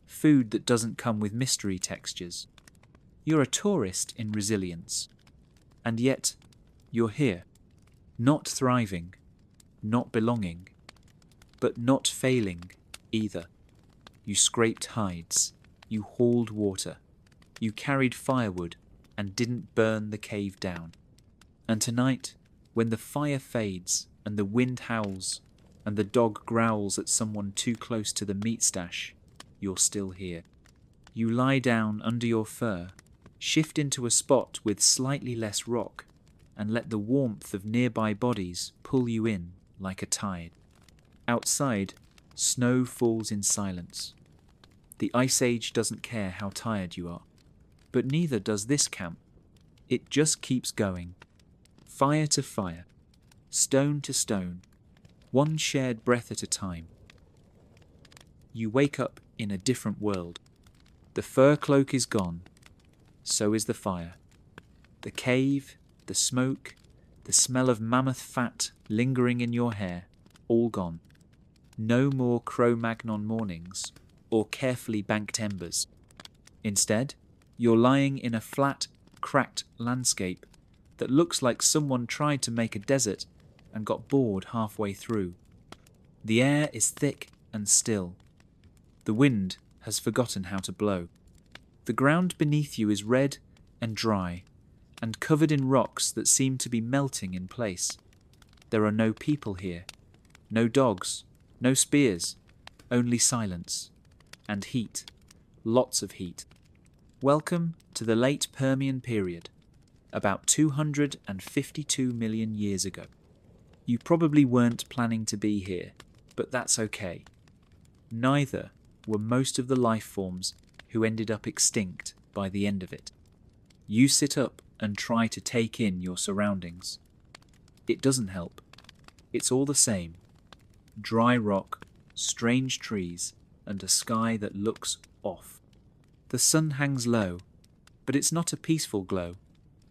food that doesn't come with mystery textures. You're a tourist in resilience. And yet, you're here. Not thriving, not belonging, but not failing either. You scraped hides. You hauled water. You carried firewood and didn't burn the cave down. And tonight, when the fire fades and the wind howls and the dog growls at someone too close to the meat stash, you're still here. You lie down under your fur, shift into a spot with slightly less rock, and let the warmth of nearby bodies pull you in like a tide. Outside, snow falls in silence. The Ice Age doesn't care how tired you are, but neither does this camp. It just keeps going. Fire to fire, stone to stone, one shared breath at a time. You wake up in a different world. The fur cloak is gone. So is the fire. The cave, the smoke, the smell of mammoth fat lingering in your hair, all gone. No more Cro-Magnon mornings or carefully banked embers. Instead, you're lying in a flat, cracked landscape that looks like someone tried to make a desert and got bored halfway through. The air is thick and still. The wind has forgotten how to blow. The ground beneath you is red and dry, and covered in rocks that seem to be melting in place. There are no people here, no dogs, no spears, only silence, and heat, lots of heat. Welcome to the late Permian period, about 252 million years ago. You probably weren't planning to be here, but that's okay. Neither were most of the life forms who ended up extinct by the end of it. You sit up and try to take in your surroundings. It doesn't help. It's all the same. Dry rock, strange trees, and a sky that looks off. The sun hangs low, but it's not a peaceful glow.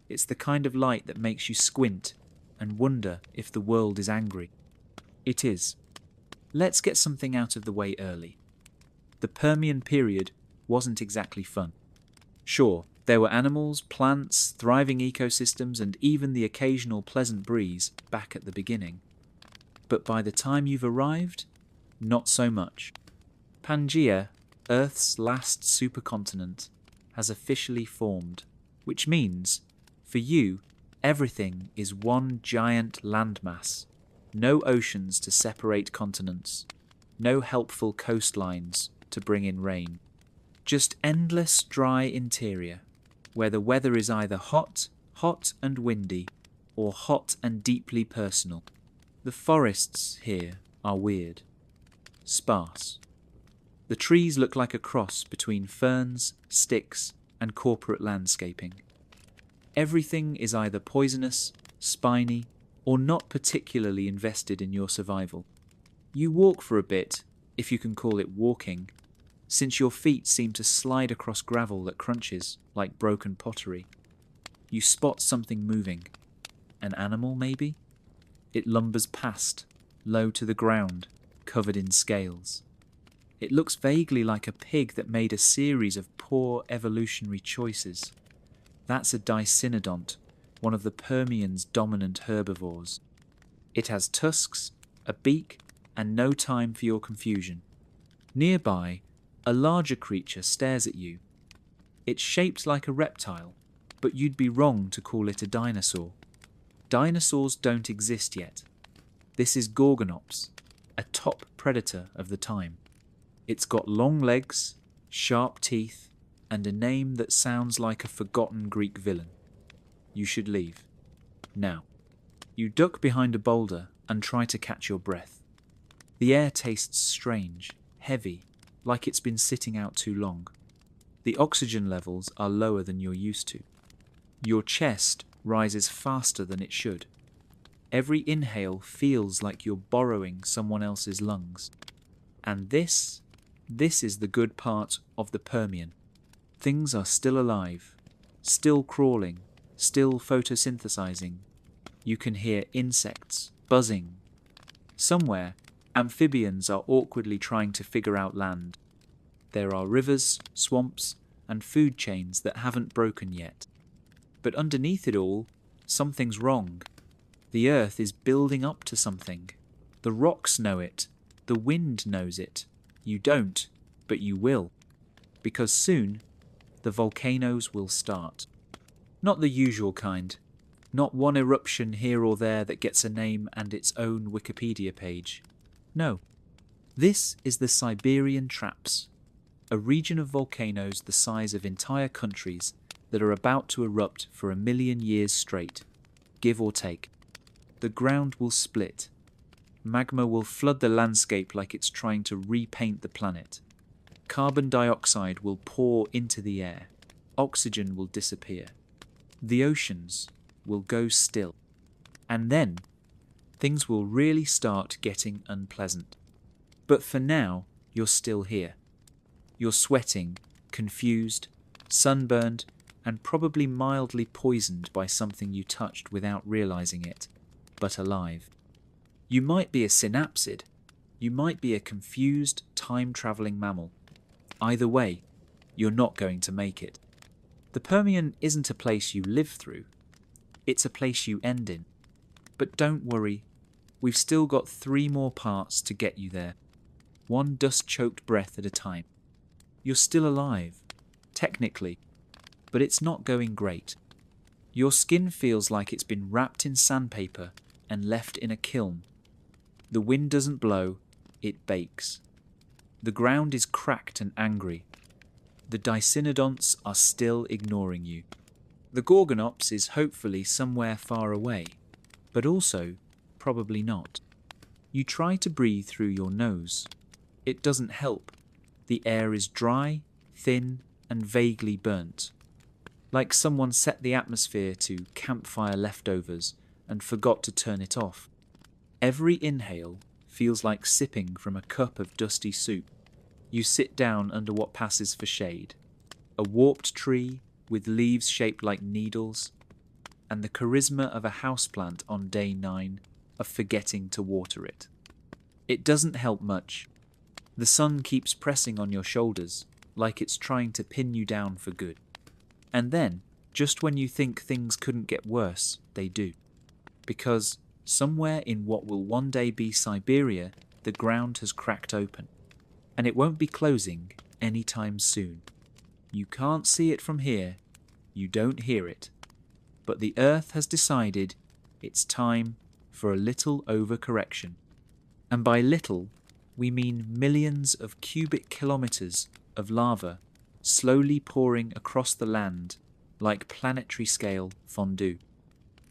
It's the kind of light that makes you squint and wonder if the world is angry. It is. Let's get something out of the way early. The Permian period wasn't exactly fun. Sure, there were animals, plants, thriving ecosystems, and even the occasional pleasant breeze back at the beginning. But by the time you've arrived, not so much. Pangaea, Earth's last supercontinent, has officially formed, which means, for you, everything is one giant landmass. No oceans to separate continents, no helpful coastlines to bring in rain. Just endless dry interior, where the weather is either hot, hot and windy, or hot and deeply personal. The forests here are weird, sparse. The trees look like a cross between ferns, sticks, and corporate landscaping. Everything is either poisonous, spiny, or not particularly invested in your survival. You walk for a bit, if you can call it walking, since your feet seem to slide across gravel that crunches like broken pottery. You spot something moving. An animal, maybe? It lumbers past, low to the ground, covered in scales. It looks vaguely like a pig that made a series of poor evolutionary choices. That's a dicynodont, one of the Permian's dominant herbivores. It has tusks, a beak, and no time for your confusion. Nearby, a larger creature stares at you. It's shaped like a reptile, but you'd be wrong to call it a dinosaur. Dinosaurs don't exist yet. This is Gorgonops, a top predator of the time. It's got long legs, sharp teeth, and a name that sounds like a forgotten Greek villain. You should leave. Now. You duck behind a boulder and try to catch your breath. The air tastes strange, heavy, like it's been sitting out too long. The oxygen levels are lower than you're used to. Your chest rises faster than it should. Every inhale feels like you're borrowing someone else's lungs. And this is the good part of the Permian. Things are still alive, still crawling, still photosynthesizing. You can hear insects buzzing. Somewhere, amphibians are awkwardly trying to figure out land. There are rivers, swamps, and food chains that haven't broken yet. But underneath it all, something's wrong. The earth is building up to something. The rocks know it. The wind knows it. You don't, but you will. because soon the volcanoes will start. Not the usual kind, not one eruption here or there that gets a name and its own Wikipedia page. No, this is the Siberian Traps, a region of volcanoes the size of entire countries that are about to erupt for 1 million years straight, give or take. The ground will split. Magma will flood the landscape like it's trying to repaint the planet. Carbon dioxide will pour into the air. Oxygen will disappear. The oceans will go still. And then, things will really start getting unpleasant. But for now, you're still here. You're sweating, confused, sunburned, and probably mildly poisoned by something you touched without realizing it, but alive. You might be a synapsid. You might be a confused, time-traveling mammal. Either way, you're not going to make it. The Permian isn't a place you live through. It's a place you end in. But don't worry, we've still got 3 more parts to get you there. One dust-choked breath at a time. You're still alive, technically, but it's not going great. Your skin feels like it's been wrapped in sandpaper and left in a kiln. The wind doesn't blow, it bakes. The ground is cracked and angry. The Dicynodonts are still ignoring you. The Gorgonops is hopefully somewhere far away, but also probably not. You try to breathe through your nose. It doesn't help. The air is dry, thin, and vaguely burnt. Like someone set the atmosphere to campfire leftovers and forgot to turn it off. Every inhale feels like sipping from a cup of dusty soup. You sit down under what passes for shade. A warped tree with leaves shaped like needles, and the charisma of a houseplant on day 9 of forgetting to water it. It doesn't help much. The sun keeps pressing on your shoulders, like it's trying to pin you down for good. And then, just when you think things couldn't get worse, they do. Because somewhere in what will one day be Siberia, the ground has cracked open. And it won't be closing anytime soon. You can't see it from here, you don't hear it. But the Earth has decided it's time for a little overcorrection. And by little, we mean millions of cubic kilometers of lava slowly pouring across the land like planetary-scale fondue.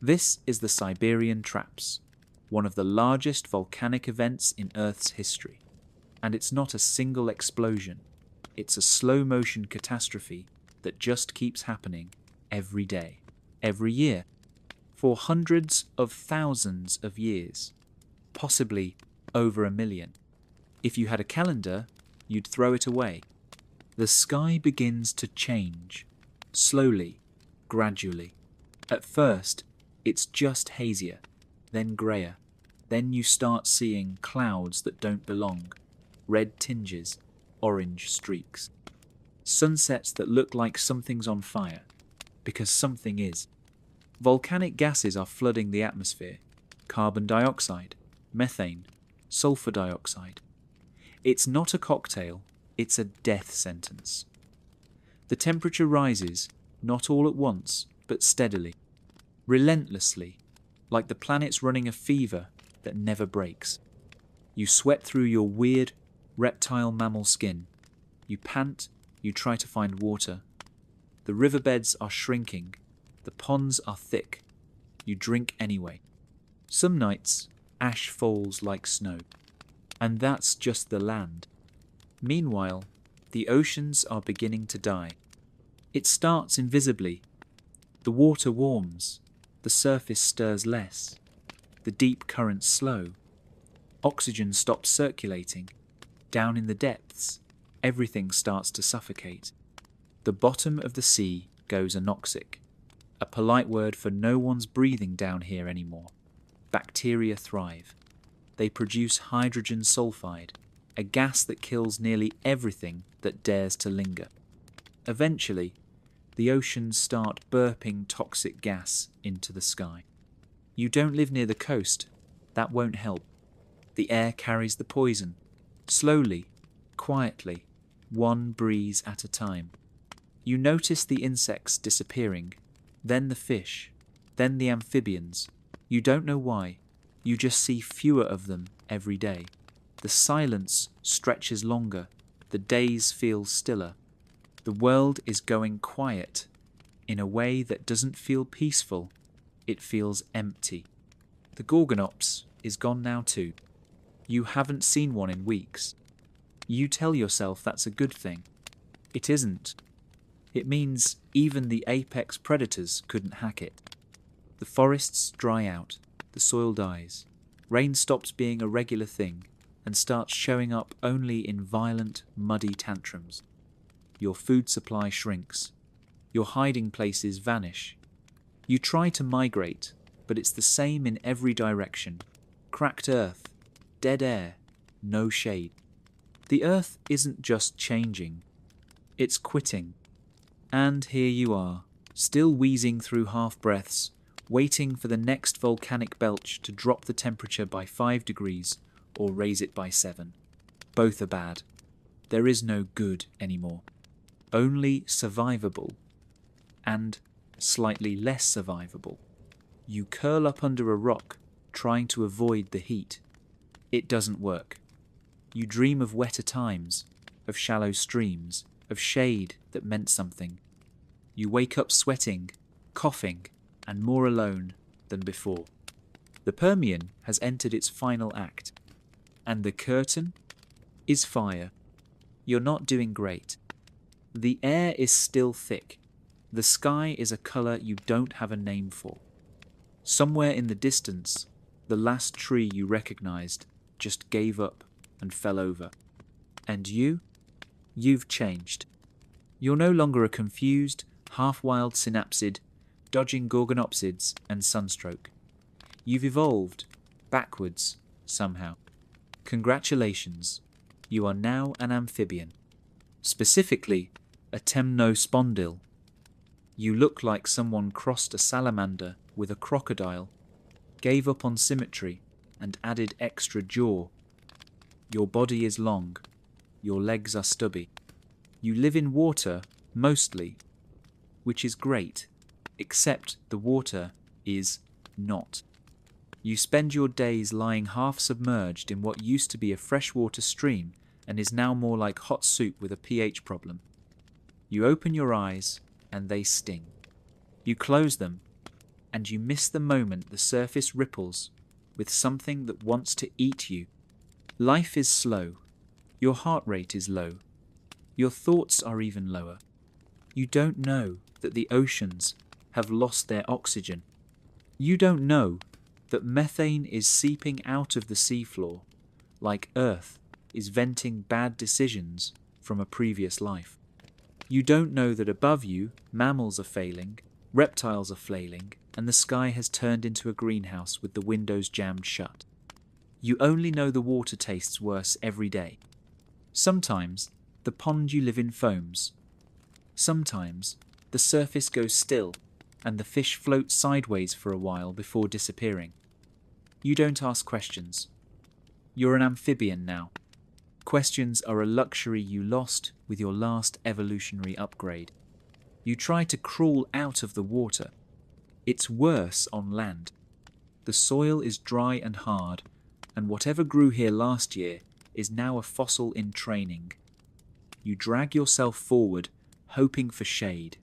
This is the Siberian Traps, one of the largest volcanic events in Earth's history. And it's not a single explosion, it's a slow-motion catastrophe that just keeps happening every day, every year, for hundreds of thousands of years, possibly over 1 million. If you had a calendar, you'd throw it away. The sky begins to change, slowly, gradually. At first, it's just hazier, then greyer. Then you start seeing clouds that don't belong, red tinges, orange streaks. Sunsets that look like something's on fire, because something is. Volcanic gases are flooding the atmosphere. Carbon dioxide, methane, sulfur dioxide. It's not a cocktail, it's a death sentence. The temperature rises, not all at once, but steadily, relentlessly, like the planet's running a fever that never breaks. You sweat through your weird reptile mammal skin. You pant, you try to find water. The riverbeds are shrinking, the ponds are thick. You drink anyway. Some nights, ash falls like snow. And that's just the land. Meanwhile, the oceans are beginning to die. It starts invisibly. The water warms. The surface stirs less. The deep currents slow. Oxygen stops circulating. Down in the depths, everything starts to suffocate. The bottom of the sea goes anoxic, a polite word for no one's breathing down here anymore. Bacteria thrive. They produce hydrogen sulfide, a gas that kills nearly everything that dares to linger. Eventually, the oceans start burping toxic gas into the sky. You don't live near the coast. That won't help. The air carries the poison. Slowly, quietly, one breeze at a time. You notice the insects disappearing, then the fish, then the amphibians. You don't know why, you just see fewer of them every day. The silence stretches longer, the days feel stiller. The world is going quiet in a way that doesn't feel peaceful, it feels empty. The Gorgonops is gone now too. You haven't seen one in weeks. You tell yourself that's a good thing. It isn't. It means even the apex predators couldn't hack it. The forests dry out, the soil dies, rain stops being a regular thing and starts showing up only in violent, muddy tantrums. Your food supply shrinks. Your hiding places vanish. You try to migrate, but it's the same in every direction. Cracked earth, dead air, no shade. The earth isn't just changing, it's quitting. And here you are, still wheezing through half-breaths, waiting for the next volcanic belch to drop the temperature by 5 degrees or raise it by 7. Both are bad. There is no good anymore. Only survivable, and slightly less survivable. You curl up under a rock, trying to avoid the heat. It doesn't work. You dream of wetter times, of shallow streams, of shade that meant something. You wake up sweating, coughing, and more alone than before. The Permian has entered its final act, and the curtain is fire. You're not doing great. The air is still thick. The sky is a colour you don't have a name for. Somewhere in the distance, the last tree you recognised just gave up and fell over. And you've changed. You're no longer a confused, half-wild synapsid, dodging gorgonopsids and sunstroke. You've evolved, backwards, somehow. Congratulations, you are now an amphibian. Specifically, a temnospondyle. You look like someone crossed a salamander with a crocodile, gave up on symmetry, and added extra jaw. Your body is long, your legs are stubby. You live in water, mostly, which is great, except the water is not. You spend your days lying half submerged in what used to be a freshwater stream and is now more like hot soup with a pH problem. You open your eyes and they sting. You close them and you miss the moment the surface ripples with something that wants to eat you. Life is slow. Your heart rate is low. Your thoughts are even lower. You don't know that the oceans have lost their oxygen. You don't know that methane is seeping out of the seafloor like Earth is venting bad decisions from a previous life. You don't know that above you, mammals are failing, reptiles are flailing, and the sky has turned into a greenhouse with the windows jammed shut. You only know the water tastes worse every day. Sometimes the pond you live in foams. Sometimes the surface goes still and the fish float sideways for a while before disappearing. You don't ask questions. You're an amphibian now. Questions are a luxury you lost with your last evolutionary upgrade. You try to crawl out of the water. It's worse on land. The soil is dry and hard, and whatever grew here last year is now a fossil in training. You drag yourself forward, hoping for shade.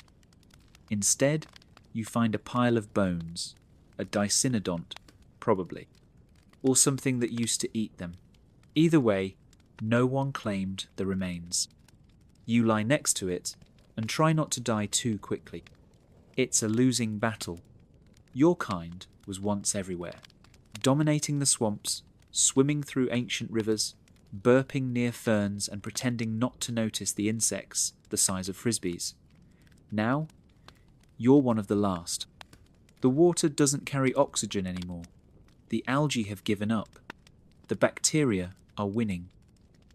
Instead, you find a pile of bones, a dicynodont, probably, or something that used to eat them. Either way, no one claimed the remains. You lie next to it and try not to die too quickly. It's a losing battle. Your kind was once everywhere, dominating the swamps, swimming through ancient rivers, burping near ferns and pretending not to notice the insects the size of frisbees. Now, you're one of the last. The water doesn't carry oxygen anymore. The algae have given up. The bacteria are winning.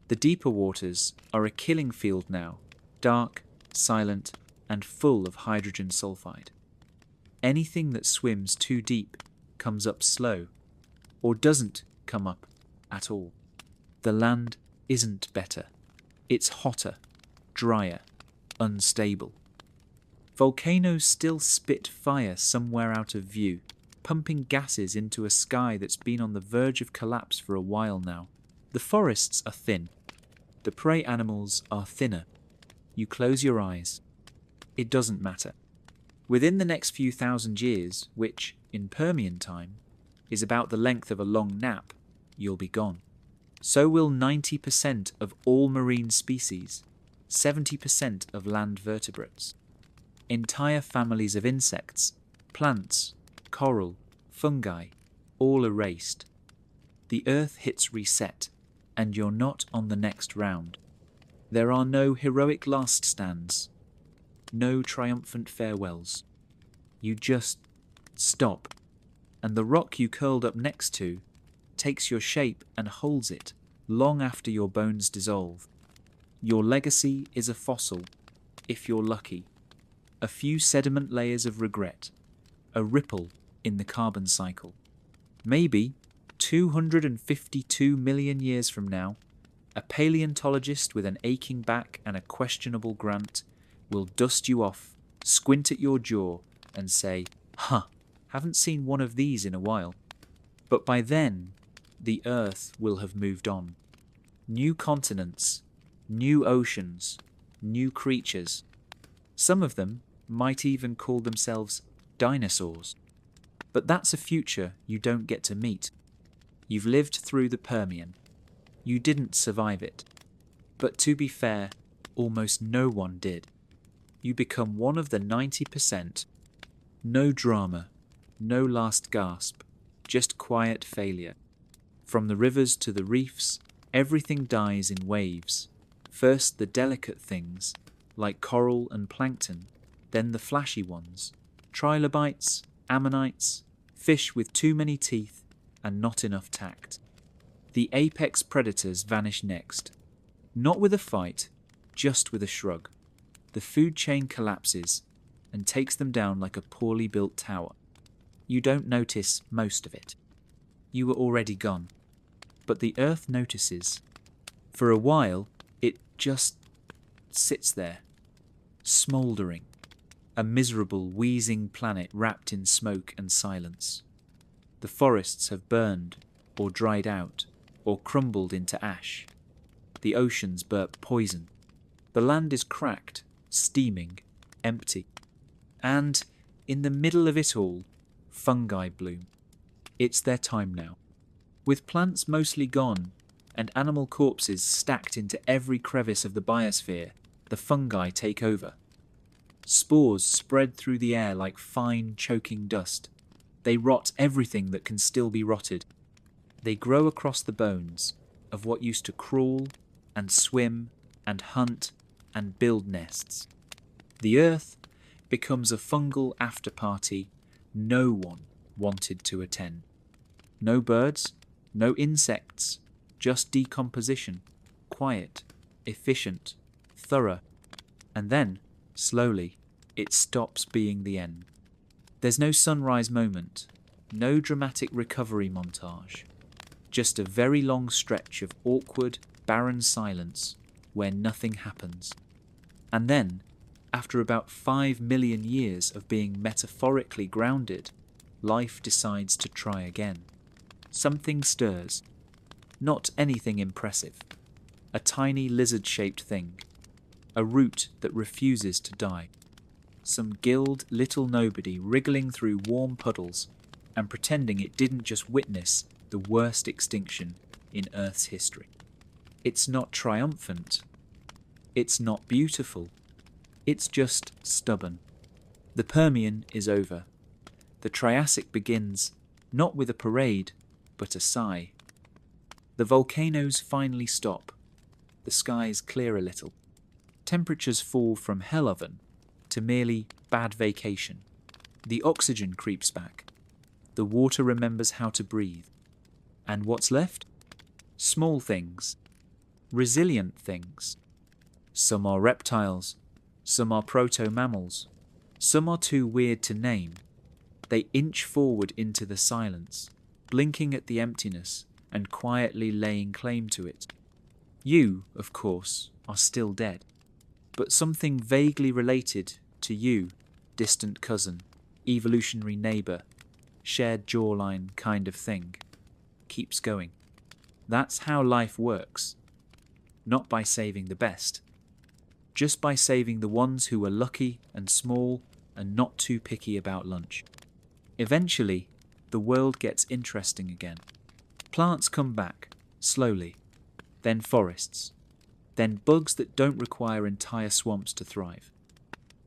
The deeper waters are a killing field now, dark, silent, and full of hydrogen sulfide. Anything that swims too deep comes up slow, or doesn't come up at all. The land isn't better. It's hotter, drier, unstable. Volcanoes still spit fire somewhere out of view, pumping gases into a sky that's been on the verge of collapse for a while now. The forests are thin. The prey animals are thinner. You close your eyes. It doesn't matter. Within the next few thousand years, which, in Permian time, is about the length of a long nap, you'll be gone. So will 90% of all marine species, 70% of land vertebrates. Entire families of insects, plants, coral, fungi, all erased. The Earth hits reset, and you're not on the next round. There are no heroic last stands, no triumphant farewells. You just stop, and the rock you curled up next to takes your shape and holds it long after your bones dissolve. Your legacy is a fossil, if you're lucky, a few sediment layers of regret, a ripple in the carbon cycle. Maybe 252 million years from now, a paleontologist with an aching back and a questionable grant will dust you off, squint at your jaw, and say, "Huh, haven't seen one of these in a while." But by then, the Earth will have moved on. New continents, new oceans, new creatures. Some of them might even call themselves dinosaurs. But that's a future you don't get to meet. You've lived through the Permian. You didn't survive it. But to be fair, almost no one did. You become one of the 90%. No drama, no last gasp, just quiet failure. From the rivers to the reefs, everything dies in waves. First the delicate things, like coral and plankton, then the flashy ones, trilobites, ammonites, fish with too many teeth and not enough tact. The apex predators vanish next. Not with a fight, just with a shrug. The food chain collapses and takes them down like a poorly built tower. You don't notice most of it. You were already gone. But the Earth notices. For a while, it just sits there, smouldering, a miserable, wheezing planet wrapped in smoke and silence. The forests have burned, or dried out, or crumbled into ash. The oceans burp poison. The land is cracked, steaming, empty. And, in the middle of it all, fungi bloom. It's their time now. With plants mostly gone, and animal corpses stacked into every crevice of the biosphere, the fungi take over. Spores spread through the air like fine, choking dust. They rot everything that can still be rotted. They grow across the bones of what used to crawl and swim and hunt and build nests. The Earth becomes a fungal after-party no one wanted to attend. No birds, no insects, just decomposition, quiet, efficient, thorough. And then, slowly, it stops being the end. There's no sunrise moment, no dramatic recovery montage, just a very long stretch of awkward, barren silence where nothing happens. And then, after about 5 million years of being metaphorically grounded, life decides to try again. Something stirs. Not anything impressive. A tiny lizard-shaped thing. A root that refuses to die. Some gilled little nobody wriggling through warm puddles and pretending it didn't just witness the worst extinction in Earth's history. It's not triumphant. It's not beautiful. It's just stubborn. The Permian is over. The Triassic begins, not with a parade, but a sigh. The volcanoes finally stop. The skies clear a little. Temperatures fall from hell oven to merely bad vacation. The oxygen creeps back. The water remembers how to breathe. And what's left? Small things. Resilient things. Some are reptiles. Some are proto-mammals. Some are too weird to name. They inch forward into the silence, blinking at the emptiness and quietly laying claim to it. You, of course, are still dead. but something vaguely related to you, distant cousin, evolutionary neighbour, shared jawline kind of thing, keeps going. That's how life works. Not by saving the best, just by saving the ones who are lucky and small and not too picky about lunch. Eventually, the world gets interesting again. Plants come back, slowly, then forests, then bugs that don't require entire swamps to thrive.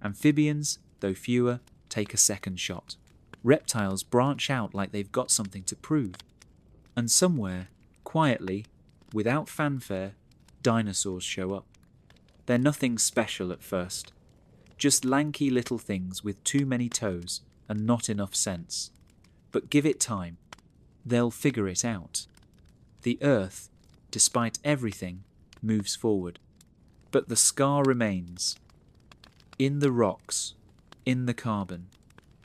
Amphibians, though fewer, take a second shot. Reptiles branch out like they've got something to prove. And somewhere, quietly, without fanfare, dinosaurs show up. They're nothing special at first, just lanky little things with too many toes and not enough sense. But give it time, they'll figure it out. The Earth, despite everything, moves forward. But the scar remains. In the rocks, in the carbon,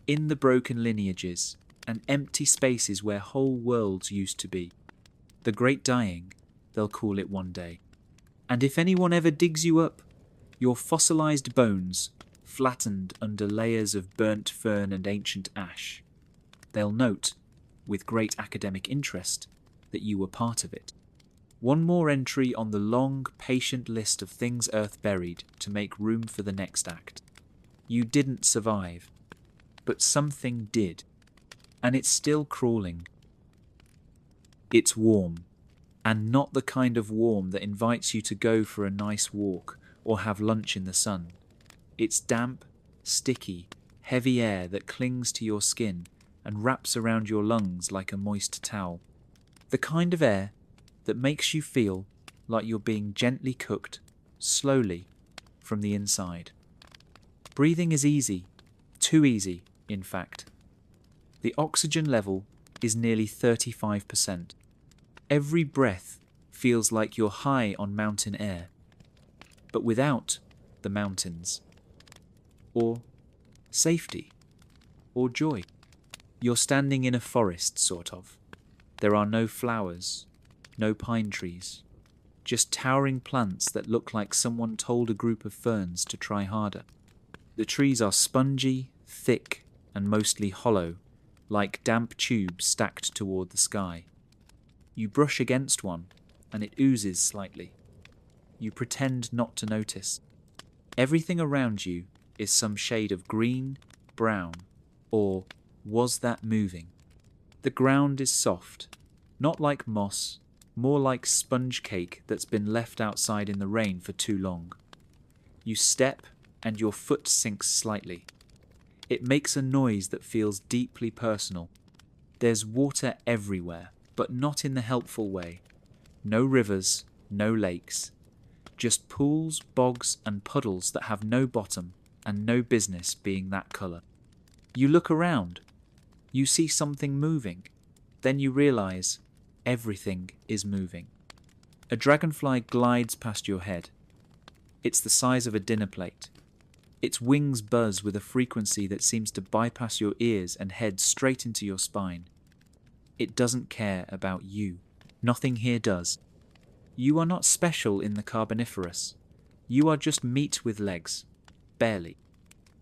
in the broken lineages, and empty spaces where whole worlds used to be. The Great Dying, they'll call it one day. And if anyone ever digs you up, your fossilized bones, flattened under layers of burnt fern and ancient ash, they'll note, with great academic interest, that you were part of it. One more entry on the long, patient list of things Earth buried to make room for the next act. You didn't survive, but something did, and it's still crawling. It's warm, and not the kind of warm that invites you to go for a nice walk or have lunch in the sun. It's damp, sticky, heavy air that clings to your skin and wraps around your lungs like a moist towel. The kind of air that makes you feel like you're being gently cooked, slowly, from the inside. Breathing is easy, too easy, in fact. The oxygen level is nearly 35%. Every breath feels like you're high on mountain air, but without the mountains. Or safety, or joy. You're standing in a forest, sort of. There are no flowers, no pine trees, just towering plants that look like someone told a group of ferns to try harder. The trees are spongy, thick, and mostly hollow, like damp tubes stacked toward the sky. You brush against one, and it oozes slightly. You pretend not to notice. Everything around you is some shade of green, brown, or was that moving? The ground is soft, not like moss, more like sponge cake that's been left outside in the rain for too long. You step, and your foot sinks slightly. It makes a noise that feels deeply personal. There's water everywhere, but not in the helpful way. No rivers, no lakes. Just pools, bogs, and puddles that have no bottom and no business being that colour. You look around. You see something moving. Then you realise everything is moving. A dragonfly glides past your head. It's the size of a dinner plate. Its wings buzz with a frequency that seems to bypass your ears and head straight into your spine. It doesn't care about you. Nothing here does. You are not special in the Carboniferous. You are just meat with legs. Barely.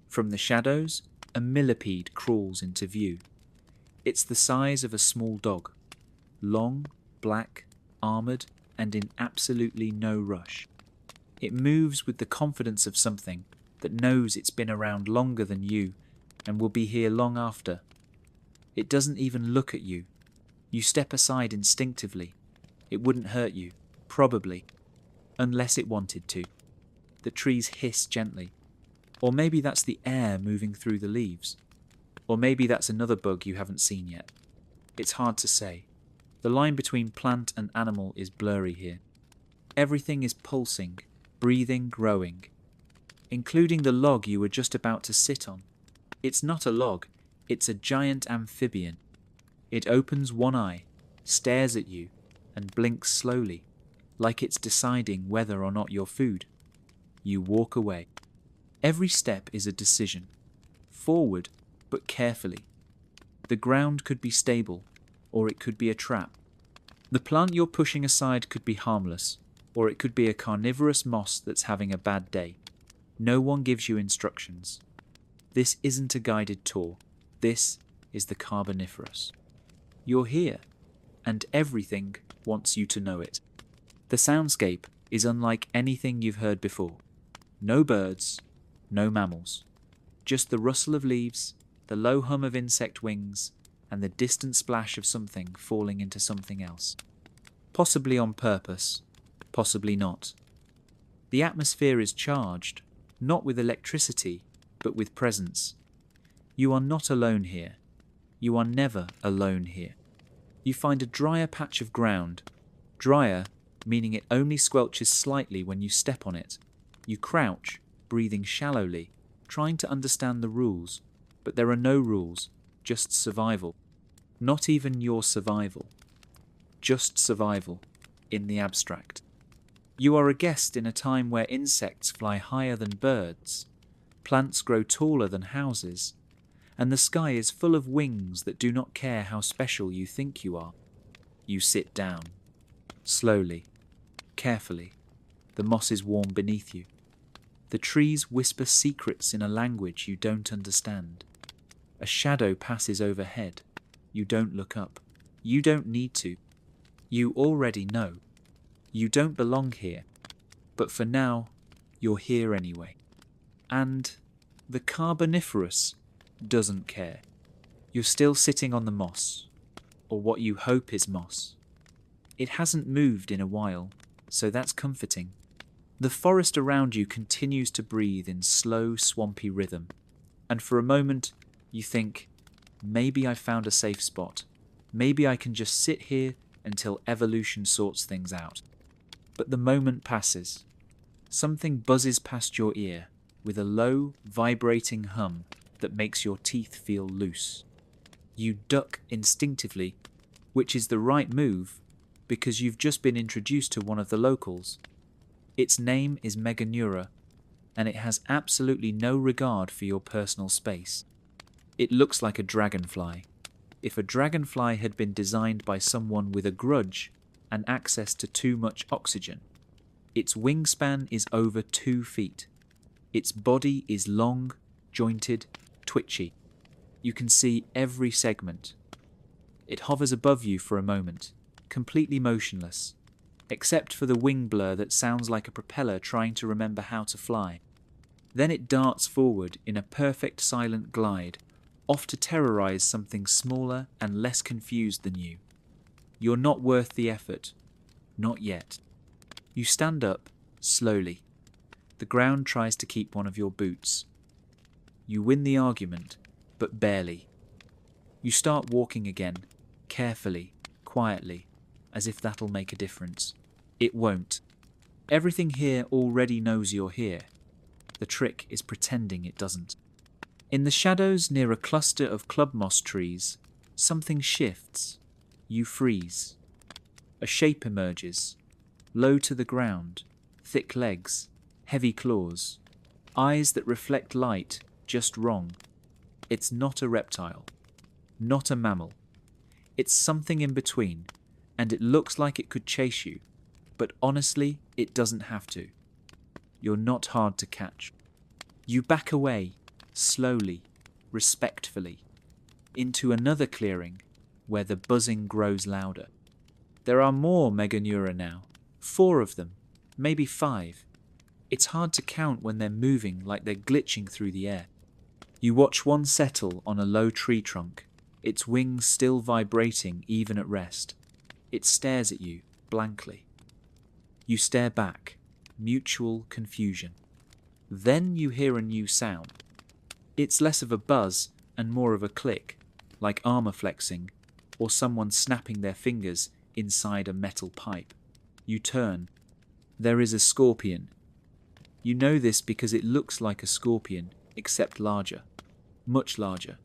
From the shadows, a millipede crawls into view. It's the size of a small dog. Long, black, armoured, and in absolutely no rush. It moves with the confidence of something that knows it's been around longer than you and will be here long after. It doesn't even look at you. You step aside instinctively. It wouldn't hurt you, probably, unless it wanted to. The trees hiss gently. Or maybe that's the air moving through the leaves. Or maybe that's another bug you haven't seen yet. It's hard to say. The line between plant and animal is blurry here. Everything is pulsing, breathing, growing, including the log you were just about to sit on. It's not a log, it's a giant amphibian. It opens one eye, stares at you, and blinks slowly, like it's deciding whether or not you're food. You walk away. Every step is a decision. Forward, but carefully. The ground could be stable, or it could be a trap. The plant you're pushing aside could be harmless, or it could be a carnivorous moss that's having a bad day. No one gives you instructions. This isn't a guided tour. This is the Carboniferous. You're here, and everything wants you to know it. The soundscape is unlike anything you've heard before. No birds, no mammals. Just the rustle of leaves, the low hum of insect wings, and the distant splash of something falling into something else. Possibly on purpose, possibly not. The atmosphere is charged, not with electricity, but with presence. You are not alone here. You are never alone here. You find a drier patch of ground. Drier, meaning it only squelches slightly when you step on it. You crouch, breathing shallowly, trying to understand the rules. But there are no rules, just survival. Not even your survival. Just survival, in the abstract. You are a guest in a time where insects fly higher than birds, plants grow taller than houses, and the sky is full of wings that do not care how special you think you are. You sit down. Slowly, carefully, the moss is warm beneath you. The trees whisper secrets in a language you don't understand. A shadow passes overhead. You don't look up. You don't need to. You already know. You don't belong here. But for now, you're here anyway. And the Carboniferous doesn't care. You're still sitting on the moss, or what you hope is moss. It hasn't moved in a while, so that's comforting. The forest around you continues to breathe in slow, swampy rhythm, and for a moment you think, maybe I found a safe spot. Maybe I can just sit here until evolution sorts things out. But the moment passes. Something buzzes past your ear with a low, vibrating hum that makes your teeth feel loose. You duck instinctively, which is the right move because you've just been introduced to one of the locals. Its name is Meganeura, and it has absolutely no regard for your personal space. It looks like a dragonfly. If a dragonfly had been designed by someone with a grudge and access to too much oxygen. Its wingspan is over 2 feet. Its body is long, jointed, twitchy. You can see every segment. It hovers above you for a moment, completely motionless, except for the wing blur that sounds like a propeller trying to remember how to fly. Then it darts forward in a perfect silent glide, off to terrorize something smaller and less confused than you. You're not worth the effort. Not yet. You stand up, slowly. The ground tries to keep one of your boots. You win the argument, but barely. You start walking again, carefully, quietly, as if that'll make a difference. It won't. Everything here already knows you're here. The trick is pretending it doesn't. In the shadows near a cluster of club moss trees, something shifts. You freeze. A shape emerges, low to the ground, thick legs, heavy claws, eyes that reflect light just wrong. It's not a reptile, not a mammal. It's something in between, and it looks like it could chase you, but honestly, it doesn't have to. You're not hard to catch. You back away, slowly, respectfully, into another clearing where the buzzing grows louder. There are more Meganeura now, 4 of them, maybe 5. It's hard to count when they're moving like they're glitching through the air. You watch one settle on a low tree trunk, its wings still vibrating even at rest. It stares at you, blankly. You stare back, mutual confusion. Then you hear a new sound. It's less of a buzz and more of a click, like armor flexing, or someone snapping their fingers inside a metal pipe. You turn. There is a scorpion. You know this because it looks like a scorpion, except larger. Much larger.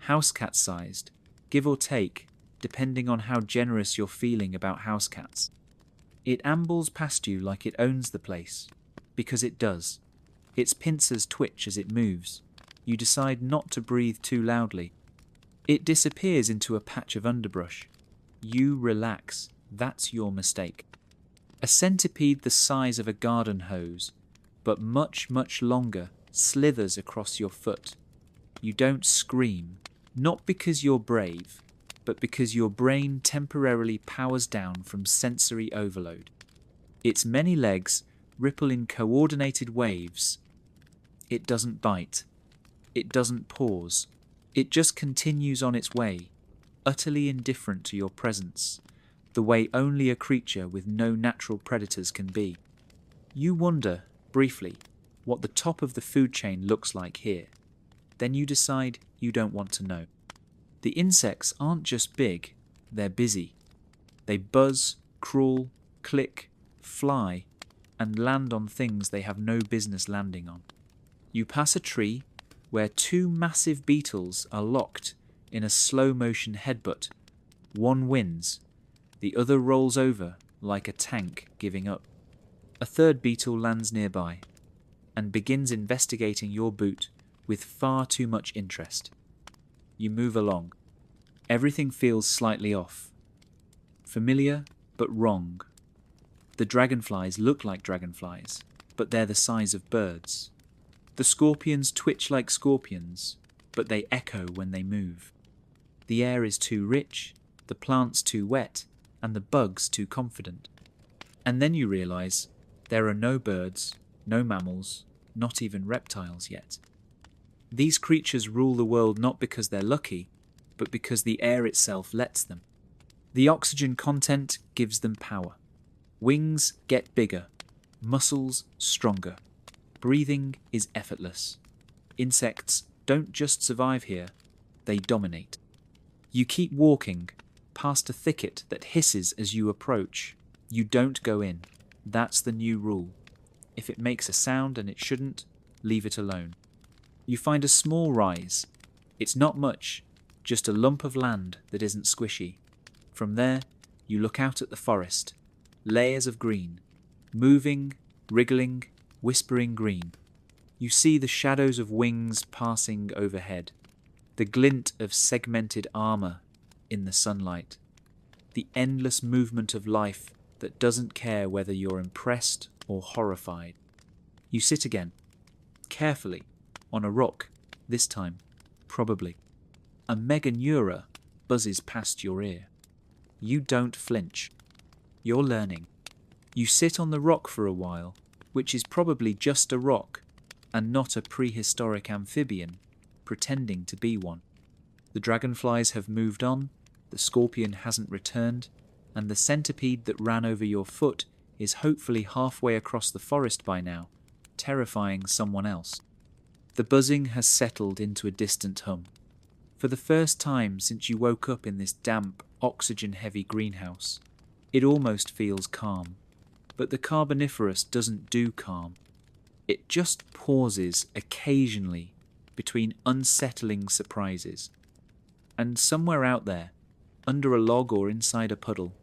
House cat sized, give or take, depending on how generous you're feeling about house cats. It ambles past you like it owns the place, because it does. Its pincers twitch as it moves. You decide not to breathe too loudly. It disappears into a patch of underbrush. You relax. That's your mistake. A centipede the size of a garden hose, but much, much longer, slithers across your foot. You don't scream, not because you're brave, but because your brain temporarily powers down from sensory overload. Its many legs ripple in coordinated waves. It doesn't bite. It doesn't pause. It just continues on its way, utterly indifferent to your presence, the way only a creature with no natural predators can be. You wonder, briefly, what the top of the food chain looks like here. Then you decide you don't want to know. The insects aren't just big, they're busy. They buzz, crawl, click, fly, and land on things they have no business landing on. You pass a tree where two massive beetles are locked in a slow-motion headbutt. One wins, the other rolls over like a tank giving up. A third beetle lands nearby and begins investigating your boot with far too much interest. You move along. Everything feels slightly off. Familiar, but wrong. The dragonflies look like dragonflies, but they're the size of birds. The scorpions twitch like scorpions, but they echo when they move. The air is too rich, the plants too wet, and the bugs too confident. And then you realize there are no birds, no mammals, not even reptiles yet. These creatures rule the world not because they're lucky, but because the air itself lets them. The oxygen content gives them power. Wings get bigger, muscles stronger. Breathing is effortless. Insects don't just survive here, they dominate. You keep walking, past a thicket that hisses as you approach. You don't go in. That's the new rule. If it makes a sound and it shouldn't, leave it alone. You find a small rise. It's not much, just a lump of land that isn't squishy. From there, you look out at the forest. Layers of green. Moving, wriggling, whispering green. You see the shadows of wings passing overhead. The glint of segmented armor in the sunlight. The endless movement of life that doesn't care whether you're impressed or horrified. You sit again, carefully, on a rock, this time, probably. A meganeura buzzes past your ear. You don't flinch. You're learning. You sit on the rock for a while, which is probably just a rock, and not a prehistoric amphibian, pretending to be one. The dragonflies have moved on, the scorpion hasn't returned, and the centipede that ran over your foot is hopefully halfway across the forest by now, terrifying someone else. The buzzing has settled into a distant hum. For the first time since you woke up in this damp, oxygen-heavy greenhouse, it almost feels calm. But the Carboniferous doesn't do calm. It just pauses occasionally between unsettling surprises. And somewhere out there, under a log or inside a puddle,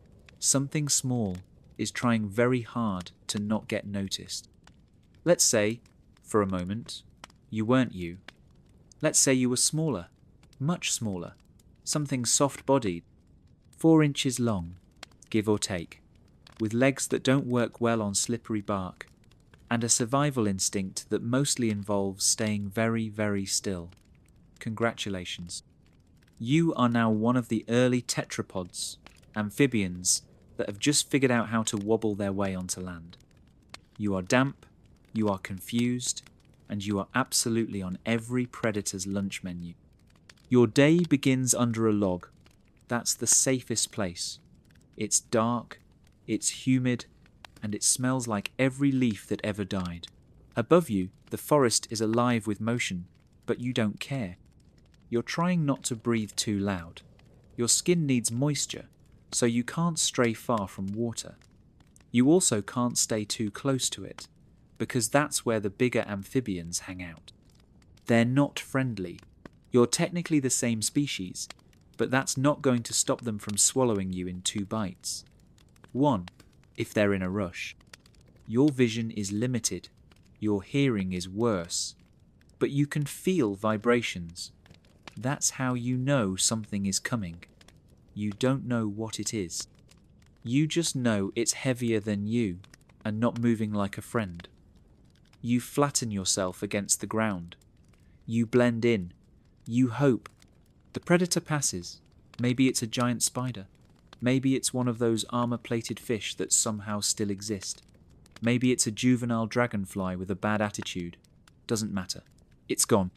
something small is trying very hard to not get noticed. Let's say, for a moment, you weren't you. Let's say you were smaller, much smaller, something soft-bodied, 4 inches long, give or take, with legs that don't work well on slippery bark, and a survival instinct that mostly involves staying very, very still. Congratulations. You are now one of the early tetrapods, amphibians, that have just figured out how to wobble their way onto land. You are damp, you are confused, and you are absolutely on every predator's lunch menu. Your day begins under a log. That's the safest place. It's dark, it's humid, and it smells like every leaf that ever died. Above you, the forest is alive with motion, but you don't care. You're trying not to breathe too loud. Your skin needs moisture, so you can't stray far from water. You also can't stay too close to it, because that's where the bigger amphibians hang out. They're not friendly. You're technically the same species, but that's not going to stop them from swallowing you in 2 bites. 1, if they're in a rush. Your vision is limited. Your hearing is worse. But you can feel vibrations. That's how you know something is coming. You don't know what it is. You just know it's heavier than you and not moving like a friend. You flatten yourself against the ground. You blend in. You hope. The predator passes. Maybe it's a giant spider. Maybe it's one of those armor-plated fish that somehow still exist. Maybe it's a juvenile dragonfly with a bad attitude. Doesn't matter. It's gone.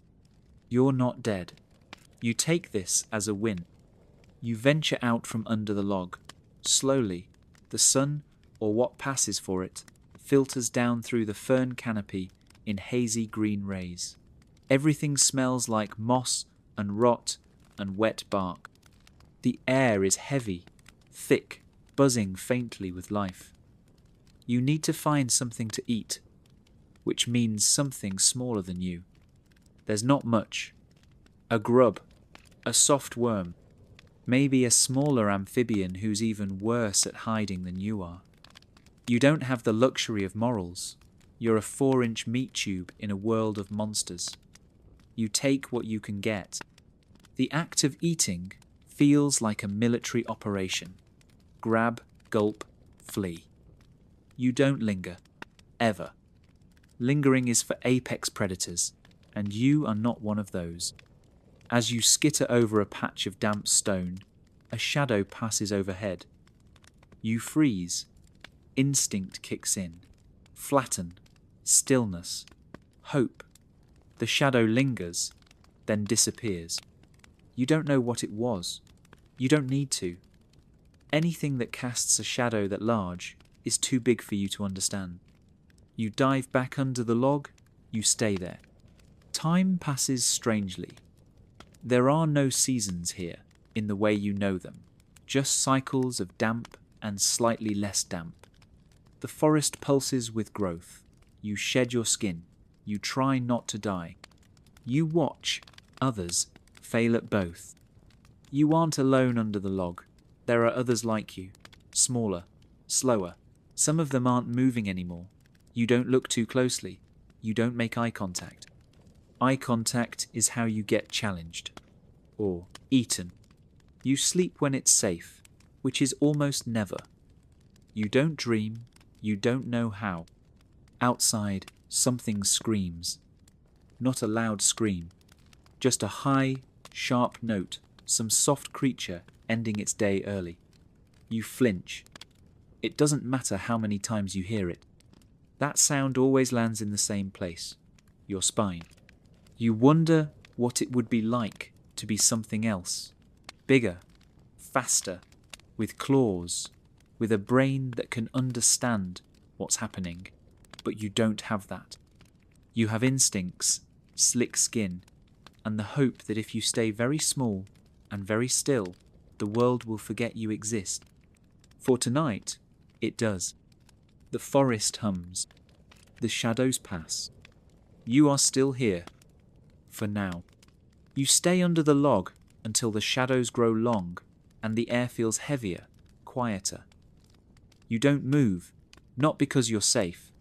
You're not dead. You take this as a win. You venture out from under the log. Slowly, the sun, or what passes for it, filters down through the fern canopy in hazy green rays. Everything smells like moss and rot and wet bark. The air is heavy, thick, buzzing faintly with life. You need to find something to eat, which means something smaller than you. There's not much. A grub, a soft worm, maybe a smaller amphibian who's even worse at hiding than you are. You don't have the luxury of morals. You're a 4-inch meat tube in a world of monsters. You take what you can get. The act of eating feels like a military operation. Grab, gulp, flee. You don't linger. Ever. Lingering is for apex predators, and you are not one of those. As you skitter over a patch of damp stone, a shadow passes overhead. You freeze. Instinct kicks in. Flatten. Stillness. Hope. The shadow lingers, then disappears. You don't know what it was. You don't need to. Anything that casts a shadow that large is too big for you to understand. You dive back under the log, you stay there. Time passes strangely. There are no seasons here, in the way you know them, just cycles of damp and slightly less damp. The forest pulses with growth. You shed your skin. You try not to die. You watch others fail at both. You aren't alone under the log. There are others like you, smaller, slower. Some of them aren't moving anymore. You don't look too closely. You don't make eye contact. Eye contact is how you get challenged. Or eaten. You sleep when it's safe, which is almost never. You don't dream. You don't know how. Outside, something screams. Not a loud scream. Just a high, sharp note, some soft creature ending its day early. You flinch. It doesn't matter how many times you hear it. That sound always lands in the same place, your spine. You wonder what it would be like to be something else. Bigger, faster, with claws, with a brain that can understand what's happening, but you don't have that. You have instincts, slick skin, and the hope that if you stay very small and very still, the world will forget you exist. For tonight, it does. The forest hums. The shadows pass. You are still here. For now. You stay under the log until the shadows grow long and the air feels heavier, quieter. You don't move, not because you're safe,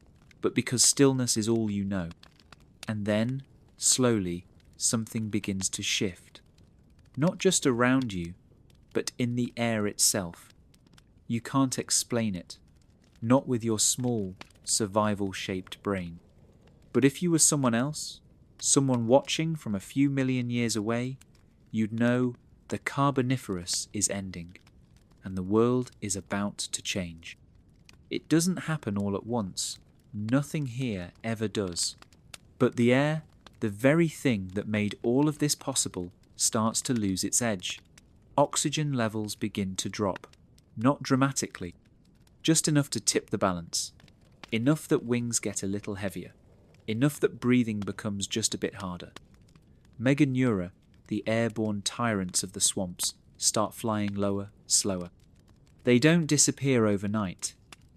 but because stillness is all you know. And then, slowly, something begins to shift. Not just around you, but in the air itself. You can't explain it, not with your small, survival-shaped brain. But if you were someone else, someone watching from a few million years away, you'd know the Carboniferous is ending, and the world is about to change. It doesn't happen all at once. Nothing here ever does. But the air, the very thing that made all of this possible, starts to lose its edge. Oxygen levels begin to drop. Not dramatically, just enough to tip the balance. Enough that wings get a little heavier. Enough that breathing becomes just a bit harder. Meganeura, the airborne tyrants of the swamps, start flying lower, slower. They don't disappear overnight,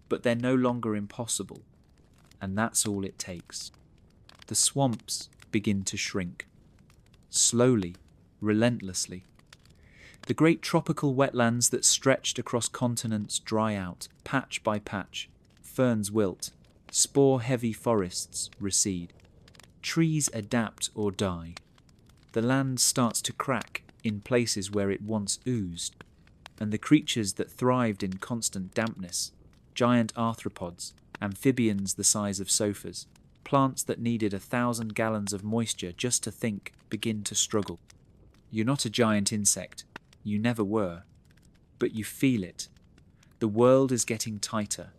but they're no longer impossible. And that's all it takes. The swamps begin to shrink. Slowly, relentlessly. The great tropical wetlands that stretched across continents dry out, patch by patch. Ferns wilt. Spore-heavy forests recede. Trees adapt or die. The land starts to crack in places where it once oozed, and the creatures that thrived in constant dampness, giant arthropods, amphibians the size of sofas, Plants that needed 1,000 gallons of moisture just to think begin to struggle. You're not a giant insect. You never were. But you feel it. The world is getting tighter,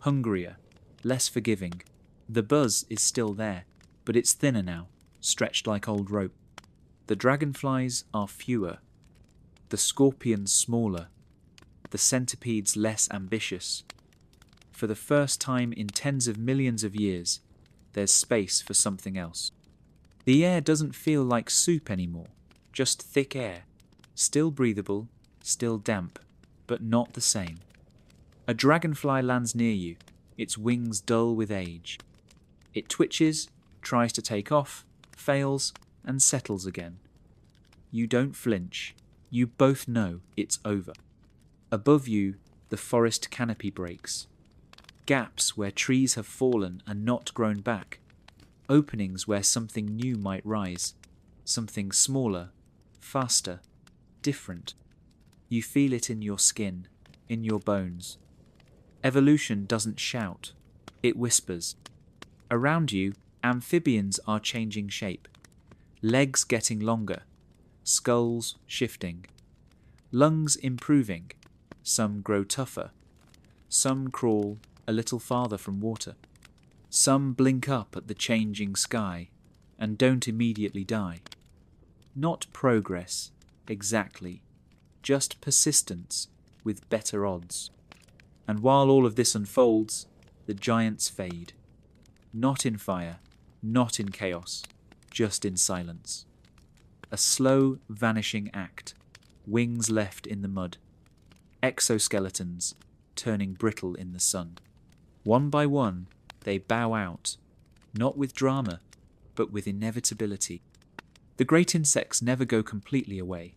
hungrier, less forgiving. The buzz is still there, but it's thinner now, stretched like old rope. The dragonflies are fewer, the scorpions smaller, the centipedes less ambitious. For the first time in tens of millions of years, there's space for something else. The air doesn't feel like soup anymore, just thick air, still breathable, still damp, but not the same. A dragonfly lands near you, its wings dull with age. It twitches, tries to take off, fails, and settles again. You don't flinch. You both know it's over. Above you, the forest canopy breaks. Gaps where trees have fallen and not grown back. Openings where something new might rise. Something smaller, faster, different. You feel it in your skin, in your bones. Evolution doesn't shout. It whispers. Around you, amphibians are changing shape. Legs getting longer. Skulls shifting. Lungs improving. Some grow tougher. Some crawl a little farther from water. Some blink up at the changing sky and don't immediately die. Not progress, exactly. Just persistence with better odds. And while all of this unfolds, the giants fade. Not in fire, not in chaos, just in silence. A slow, vanishing act, wings left in the mud, exoskeletons turning brittle in the sun. One by one, they bow out, not with drama, but with inevitability. The great insects never go completely away.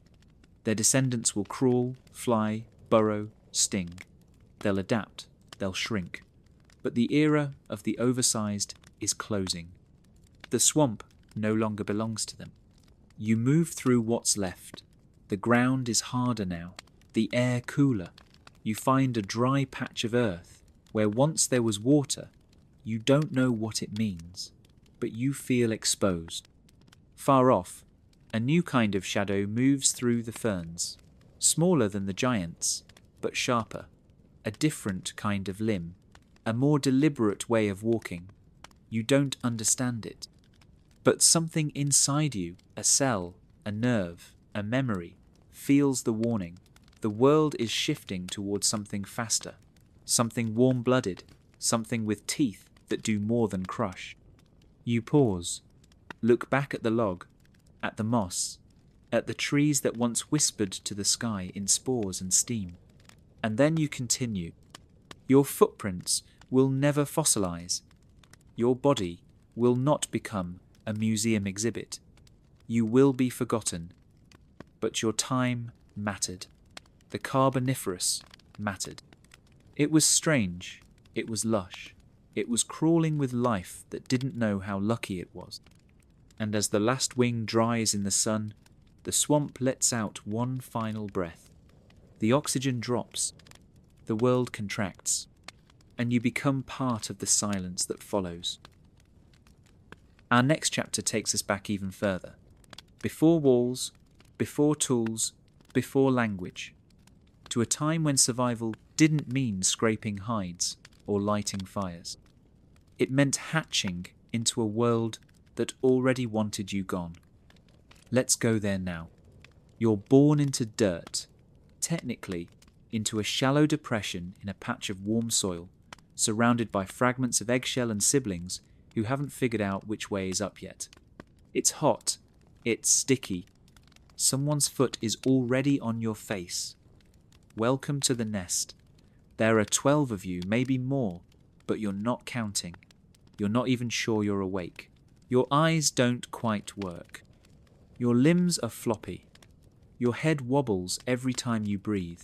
Their descendants will crawl, fly, burrow, sting. They'll adapt, they'll shrink. But the era of the oversized is closing. The swamp no longer belongs to them. You move through what's left. The ground is harder now, the air cooler. You find a dry patch of earth where once there was water. You don't know what it means, but you feel exposed. Far off, a new kind of shadow moves through the ferns, smaller than the giants, but sharper. A different kind of limb, a more deliberate way of walking. You don't understand it. But something inside you, a cell, a nerve, a memory, feels the warning. The world is shifting towards something faster, something warm-blooded, something with teeth that do more than crush. You pause, look back at the log, at the moss, at the trees that once whispered to the sky in spores and steam. And then you continue. Your footprints will never fossilize. Your body will not become a museum exhibit. You will be forgotten. But your time mattered. The Carboniferous mattered. It was strange. It was lush. It was crawling with life that didn't know how lucky it was. And as the last wing dries in the sun, the swamp lets out one final breath. The oxygen drops, the world contracts, and you become part of the silence that follows. Our next chapter takes us back even further. Before walls, before tools, before language, to a time when survival didn't mean scraping hides or lighting fires. It meant hatching into a world that already wanted you gone. Let's go there now. You're born into dirt, technically into a shallow depression in a patch of warm soil, surrounded by fragments of eggshell and siblings who haven't figured out which way is up yet. It's hot. It's sticky. Someone's foot is already on your face. Welcome to the nest. There are 12 of you, maybe more, but you're not counting. You're not even sure you're awake. Your eyes don't quite work. Your limbs are floppy. Your head wobbles every time you breathe.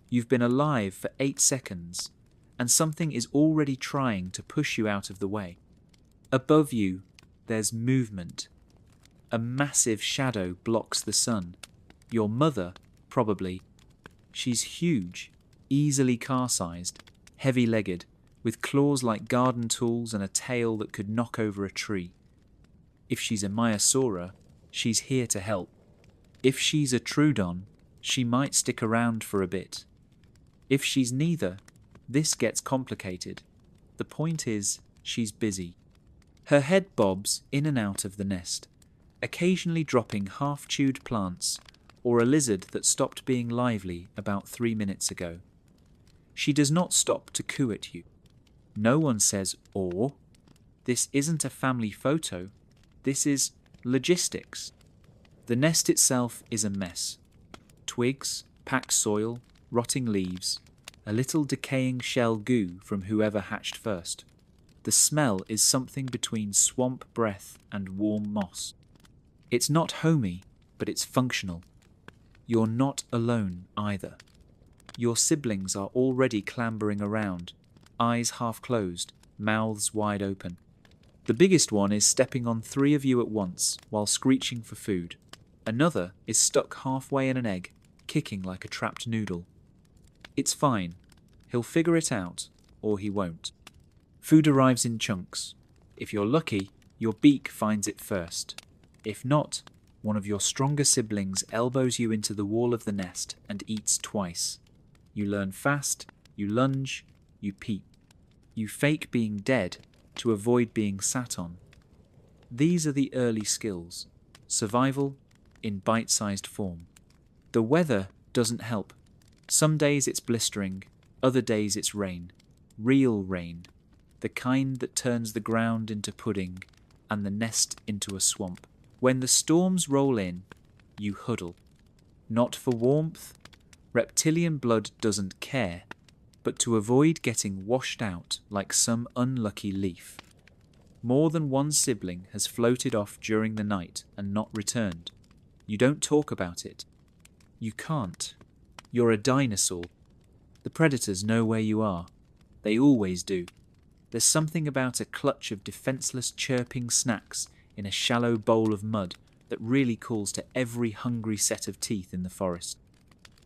You've been alive for 8 seconds, and something is already trying to push you out of the way. Above you, there's movement. A massive shadow blocks the sun. Your mother, probably. She's huge, easily car-sized, heavy-legged, with claws like garden tools and a tail that could knock over a tree. If she's a Maiasaura, she's here to help. If she's a Troodon, she might stick around for a bit. If she's neither, this gets complicated. The point is, she's busy. Her head bobs in and out of the nest, occasionally dropping half-chewed plants or a lizard that stopped being lively about 3 minutes ago. She does not stop to coo at you. No one says, "Or." This isn't a family photo. This is logistics. The nest itself is a mess. Twigs, packed soil, rotting leaves, a little decaying shell goo from whoever hatched first. The smell is something between swamp breath and warm moss. It's not homey, but it's functional. You're not alone either. Your siblings are already clambering around, eyes half closed, mouths wide open. The biggest one is stepping on 3 of you at once while screeching for food. Another is stuck halfway in an egg, kicking like a trapped noodle. It's fine. He'll figure it out, or he won't. Food arrives in chunks. If you're lucky, your beak finds it first. If not, one of your stronger siblings elbows you into the wall of the nest and eats twice. You learn fast, you lunge, you peep. You fake being dead to avoid being sat on. These are the early skills. Survival in bite-sized form. The weather doesn't help. Some days it's blistering, other days it's rain. Real rain. The kind that turns the ground into pudding and the nest into a swamp. When the storms roll in, you huddle. Not for warmth. Reptilian blood doesn't care, but to avoid getting washed out like some unlucky leaf. More than one sibling has floated off during the night and not returned. You don't talk about it. You can't. You're a dinosaur. The predators know where you are. They always do. There's something about a clutch of defenseless chirping snacks in a shallow bowl of mud that really calls to every hungry set of teeth in the forest.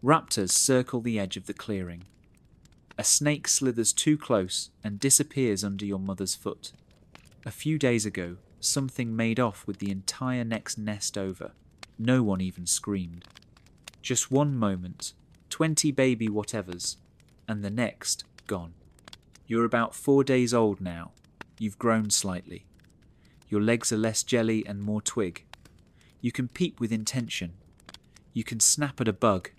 Raptors circle the edge of the clearing. A snake slithers too close and disappears under your mother's foot. A few days ago, something made off with the entire next nest over. No one even screamed. Just one moment, 20 baby whatevers, and the next gone. You're about 4 days old now. You've grown slightly. Your legs are less jelly and more twig. You can peep with intention. You can snap at a bug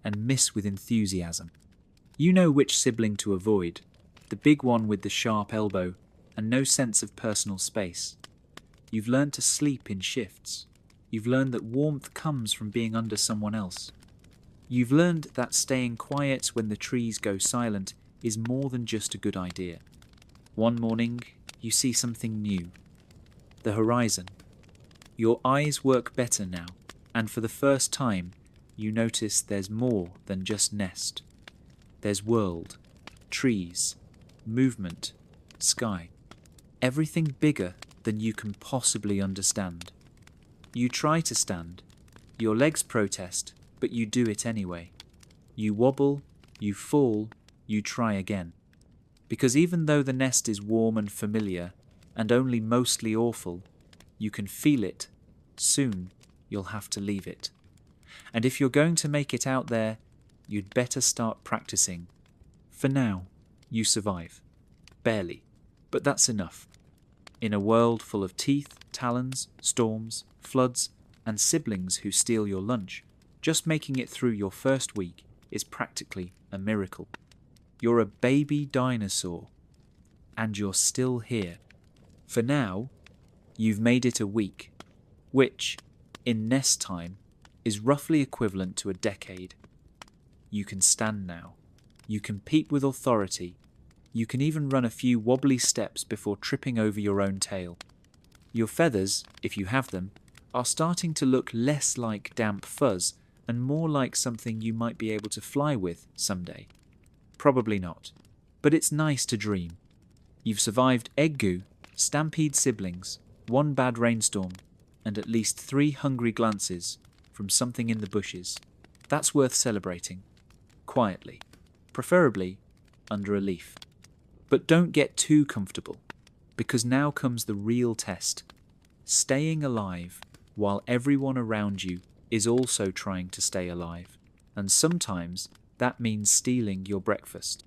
and miss with enthusiasm. You know which sibling to avoid, the big one with the sharp elbow and no sense of personal space. You've learned to sleep in shifts. You've learned that warmth comes from being under someone else. You've learned that staying quiet when the trees go silent is more than just a good idea. One morning, you see something new. The horizon. Your eyes work better now, and for the first time, you notice there's more than just nest. There's world, trees, movement, sky. Everything bigger than you can possibly understand. You try to stand. Your legs protest, but you do it anyway. You wobble, you fall, you try again. Because even though the nest is warm and familiar, and only mostly awful, you can feel it. Soon, you'll have to leave it. And if you're going to make it out there, you'd better start practicing. For now, you survive. Barely. But that's enough. In a world full of teeth, talons, storms, floods, and siblings who steal your lunch, just making it through your first week is practically a miracle. You're a baby dinosaur, and you're still here. For now, you've made it a week, which, in nest time, is roughly equivalent to a decade. You can stand now. You can peep with authority. You can even run a few wobbly steps before tripping over your own tail. Your feathers, if you have them, are starting to look less like damp fuzz and more like something you might be able to fly with someday. Probably not, but it's nice to dream. You've survived egg goo, stampede siblings, 1 bad rainstorm, and at least 3 hungry glances from something in the bushes. That's worth celebrating. Quietly. Preferably under a leaf. But don't get too comfortable, because now comes the real test. Staying alive while everyone around you is also trying to stay alive, and sometimes that means stealing your breakfast.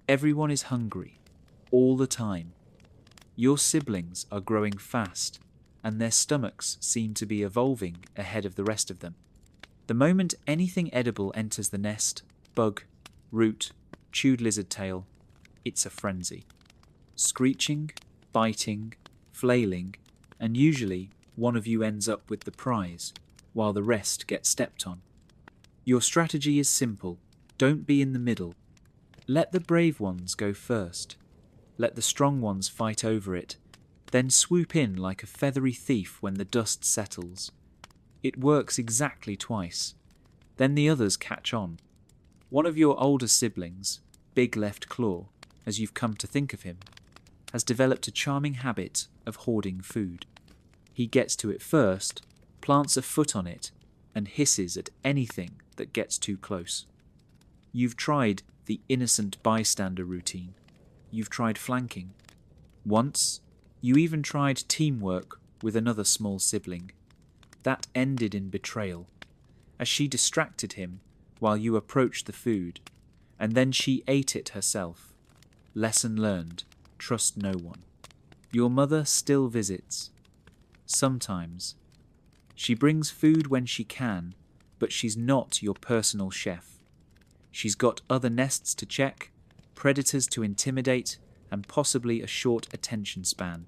Everyone is hungry, all the time. Your siblings are growing fast, and their stomachs seem to be evolving ahead of the rest of them. The moment anything edible enters the nest, bug, root, chewed lizard tail, it's a frenzy. Screeching, biting, flailing, and usually one of you ends up with the prize, while the rest get stepped on. Your strategy is simple. Don't be in the middle. Let the brave ones go first. Let the strong ones fight over it, then swoop in like a feathery thief when the dust settles. It works exactly twice. Then the others catch on. One of your older siblings, Big Left Claw, as you've come to think of him, has developed a charming habit of hoarding food. He gets to it first, plants a foot on it, and hisses at anything that gets too close. You've tried the innocent bystander routine. You've tried flanking. Once, you even tried teamwork with another small sibling. That ended in betrayal, as she distracted him while you approached the food, and then she ate it herself. Lesson learned, trust no one. Your mother still visits. Sometimes. She brings food when she can, but she's not your personal chef. She's got other nests to check, predators to intimidate, and possibly a short attention span.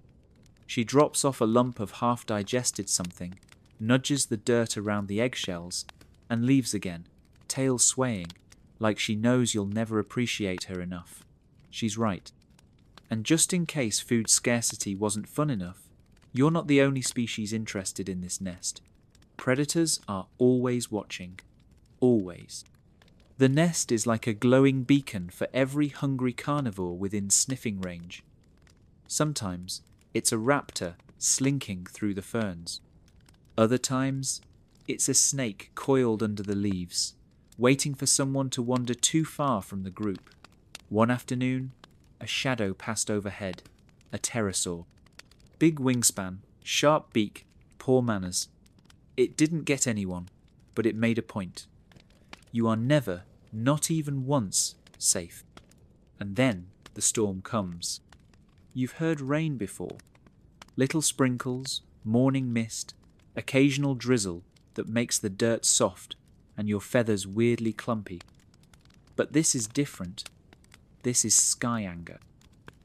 She drops off a lump of half-digested something, nudges the dirt around the eggshells, and leaves again, tail swaying, like she knows you'll never appreciate her enough. She's right. And just in case food scarcity wasn't fun enough, you're not the only species interested in this nest. Predators are always watching. Always. The nest is like a glowing beacon for every hungry carnivore within sniffing range. Sometimes it's a raptor slinking through the ferns. Other times it's a snake coiled under the leaves, waiting for someone to wander too far from the group. One afternoon, a shadow passed overhead, a pterosaur. Big wingspan, sharp beak, poor manners. It didn't get anyone, but it made a point. You are never, not even once, safe. And then the storm comes. You've heard rain before. Little sprinkles, morning mist, occasional drizzle that makes the dirt soft and your feathers weirdly clumpy. But this is different. This is sky anger.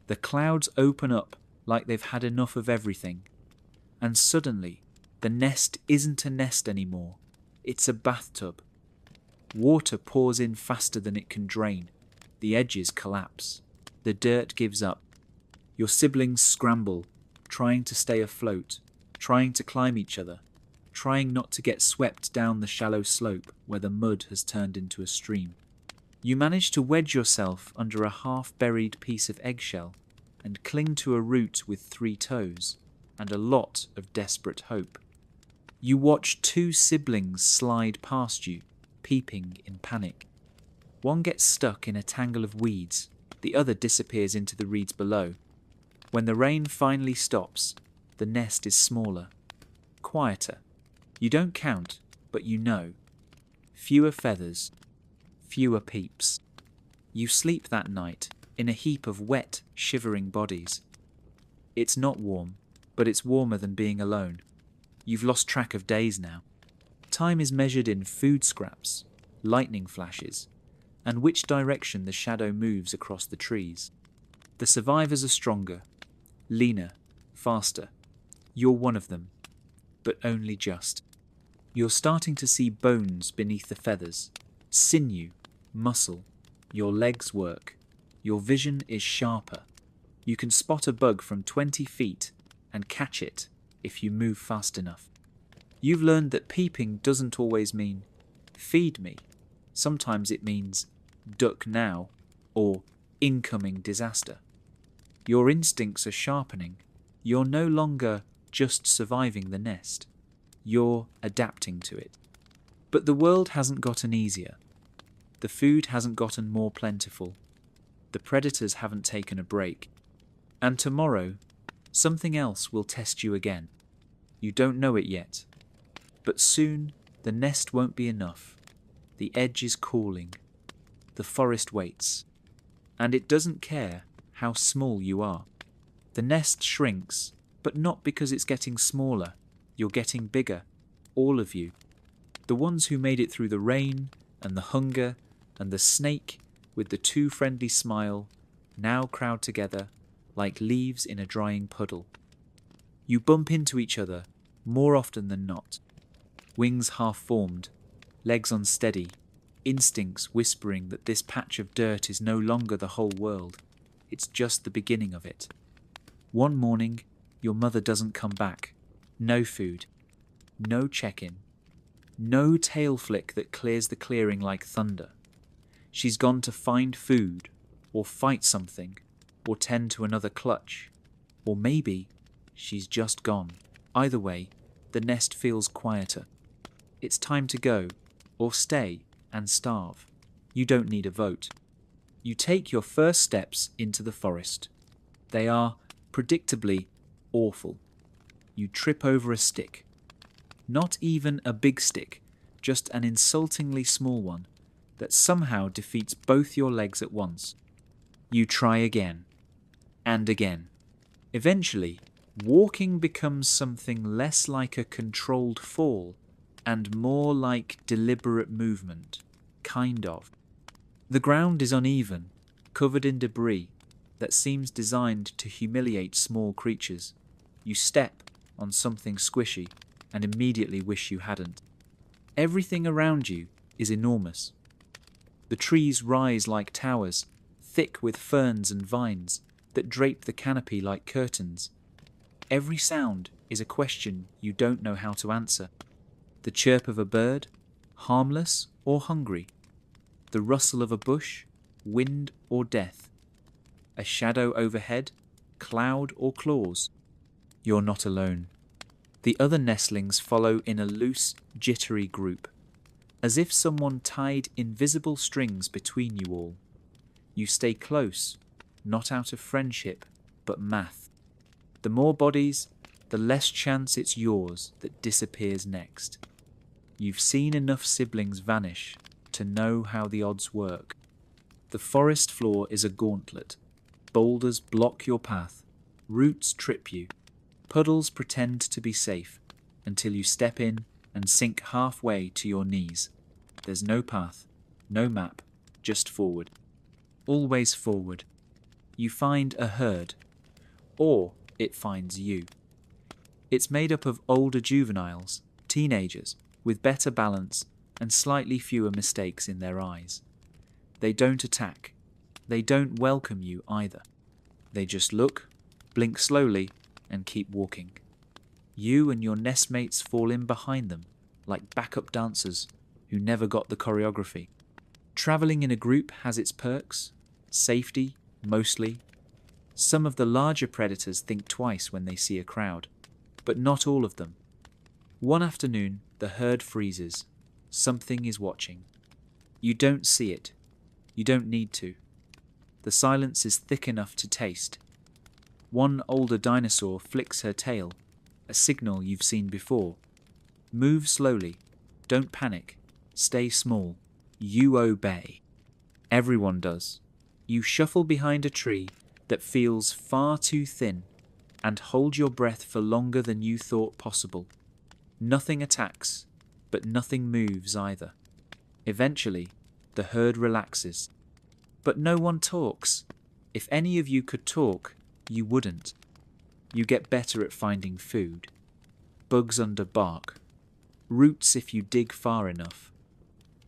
The clouds open up like they've had enough of everything. And suddenly, the nest isn't a nest anymore. It's a bathtub. Water pours in faster than it can drain. The edges collapse. The dirt gives up. Your siblings scramble, trying to stay afloat, trying to climb each other, trying not to get swept down the shallow slope where the mud has turned into a stream. You manage to wedge yourself under a half-buried piece of eggshell and cling to a root with 3 toes and a lot of desperate hope. You watch 2 siblings slide past you, peeping in panic. One gets stuck in a tangle of weeds, the other disappears into the reeds below. When the rain finally stops, the nest is smaller, quieter. You don't count, but you know. Fewer feathers, fewer peeps. You sleep that night in a heap of wet, shivering bodies. It's not warm, but it's warmer than being alone. You've lost track of days now. Time is measured in food scraps, lightning flashes, and which direction the shadow moves across the trees. The survivors are stronger, leaner, faster. You're one of them, but only just. You're starting to see bones beneath the feathers, sinew, muscle. Your legs work. Your vision is sharper. You can spot a bug from 20 feet and catch it if you move fast enough. You've learned that peeping doesn't always mean, feed me. Sometimes it means, duck now, or incoming disaster. Your instincts are sharpening. You're no longer just surviving the nest. You're adapting to it. But the world hasn't gotten easier. The food hasn't gotten more plentiful. The predators haven't taken a break. And tomorrow, something else will test you again. You don't know it yet. But soon, the nest won't be enough. The edge is calling. The forest waits. And it doesn't care how small you are. The nest shrinks, but not because it's getting smaller. You're getting bigger. All of you. The ones who made it through the rain, and the hunger, and the snake with the too friendly smile, now crowd together like leaves in a drying puddle. You bump into each other more often than not. Wings half-formed, legs unsteady, instincts whispering that this patch of dirt is no longer the whole world. It's just the beginning of it. One morning, your mother doesn't come back. No food. No check-in. No tail flick that clears the clearing like thunder. She's gone to find food, or fight something, or tend to another clutch. Or maybe she's just gone. Either way, the nest feels quieter. It's time to go, or stay and starve. You don't need a vote. You take your first steps into the forest. They are, predictably, awful. You trip over a stick. Not even a big stick, just an insultingly small one that somehow defeats both your legs at once. You try again, and again. Eventually, walking becomes something less like a controlled fall and more like deliberate movement, kind of. The ground is uneven, covered in debris that seems designed to humiliate small creatures. You step on something squishy and immediately wish you hadn't. Everything around you is enormous. The trees rise like towers, thick with ferns and vines that drape the canopy like curtains. Every sound is a question you don't know how to answer. The chirp of a bird, harmless or hungry. The rustle of a bush, wind or death. A shadow overhead, cloud or claws. You're not alone. The other nestlings follow in a loose, jittery group, as if someone tied invisible strings between you all. You stay close, not out of friendship, but math. The more bodies, the less chance it's yours that disappears next. You've seen enough siblings vanish to know how the odds work. The forest floor is a gauntlet. Boulders block your path. Roots trip you. Puddles pretend to be safe until you step in and sink halfway to your knees. There's no path, no map, just forward. Always forward. You find a herd, or it finds you. It's made up of older juveniles, teenagers, with better balance and slightly fewer mistakes in their eyes. They don't attack. They don't welcome you either. They just look, blink slowly, and keep walking. You and your nestmates fall in behind them, like backup dancers who never got the choreography. Travelling in a group has its perks. Safety, mostly. Some of the larger predators think twice when they see a crowd, but not all of them. One afternoon, the herd freezes. Something is watching. You don't see it. You don't need to. The silence is thick enough to taste. One older dinosaur flicks her tail, a signal you've seen before. Move slowly. Don't panic. Stay small. You obey. Everyone does. You shuffle behind a tree that feels far too thin and hold your breath for longer than you thought possible. Nothing attacks, but nothing moves either. Eventually, the herd relaxes. But no one talks. If any of you could talk, you wouldn't. You get better at finding food. Bugs under bark. Roots if you dig far enough.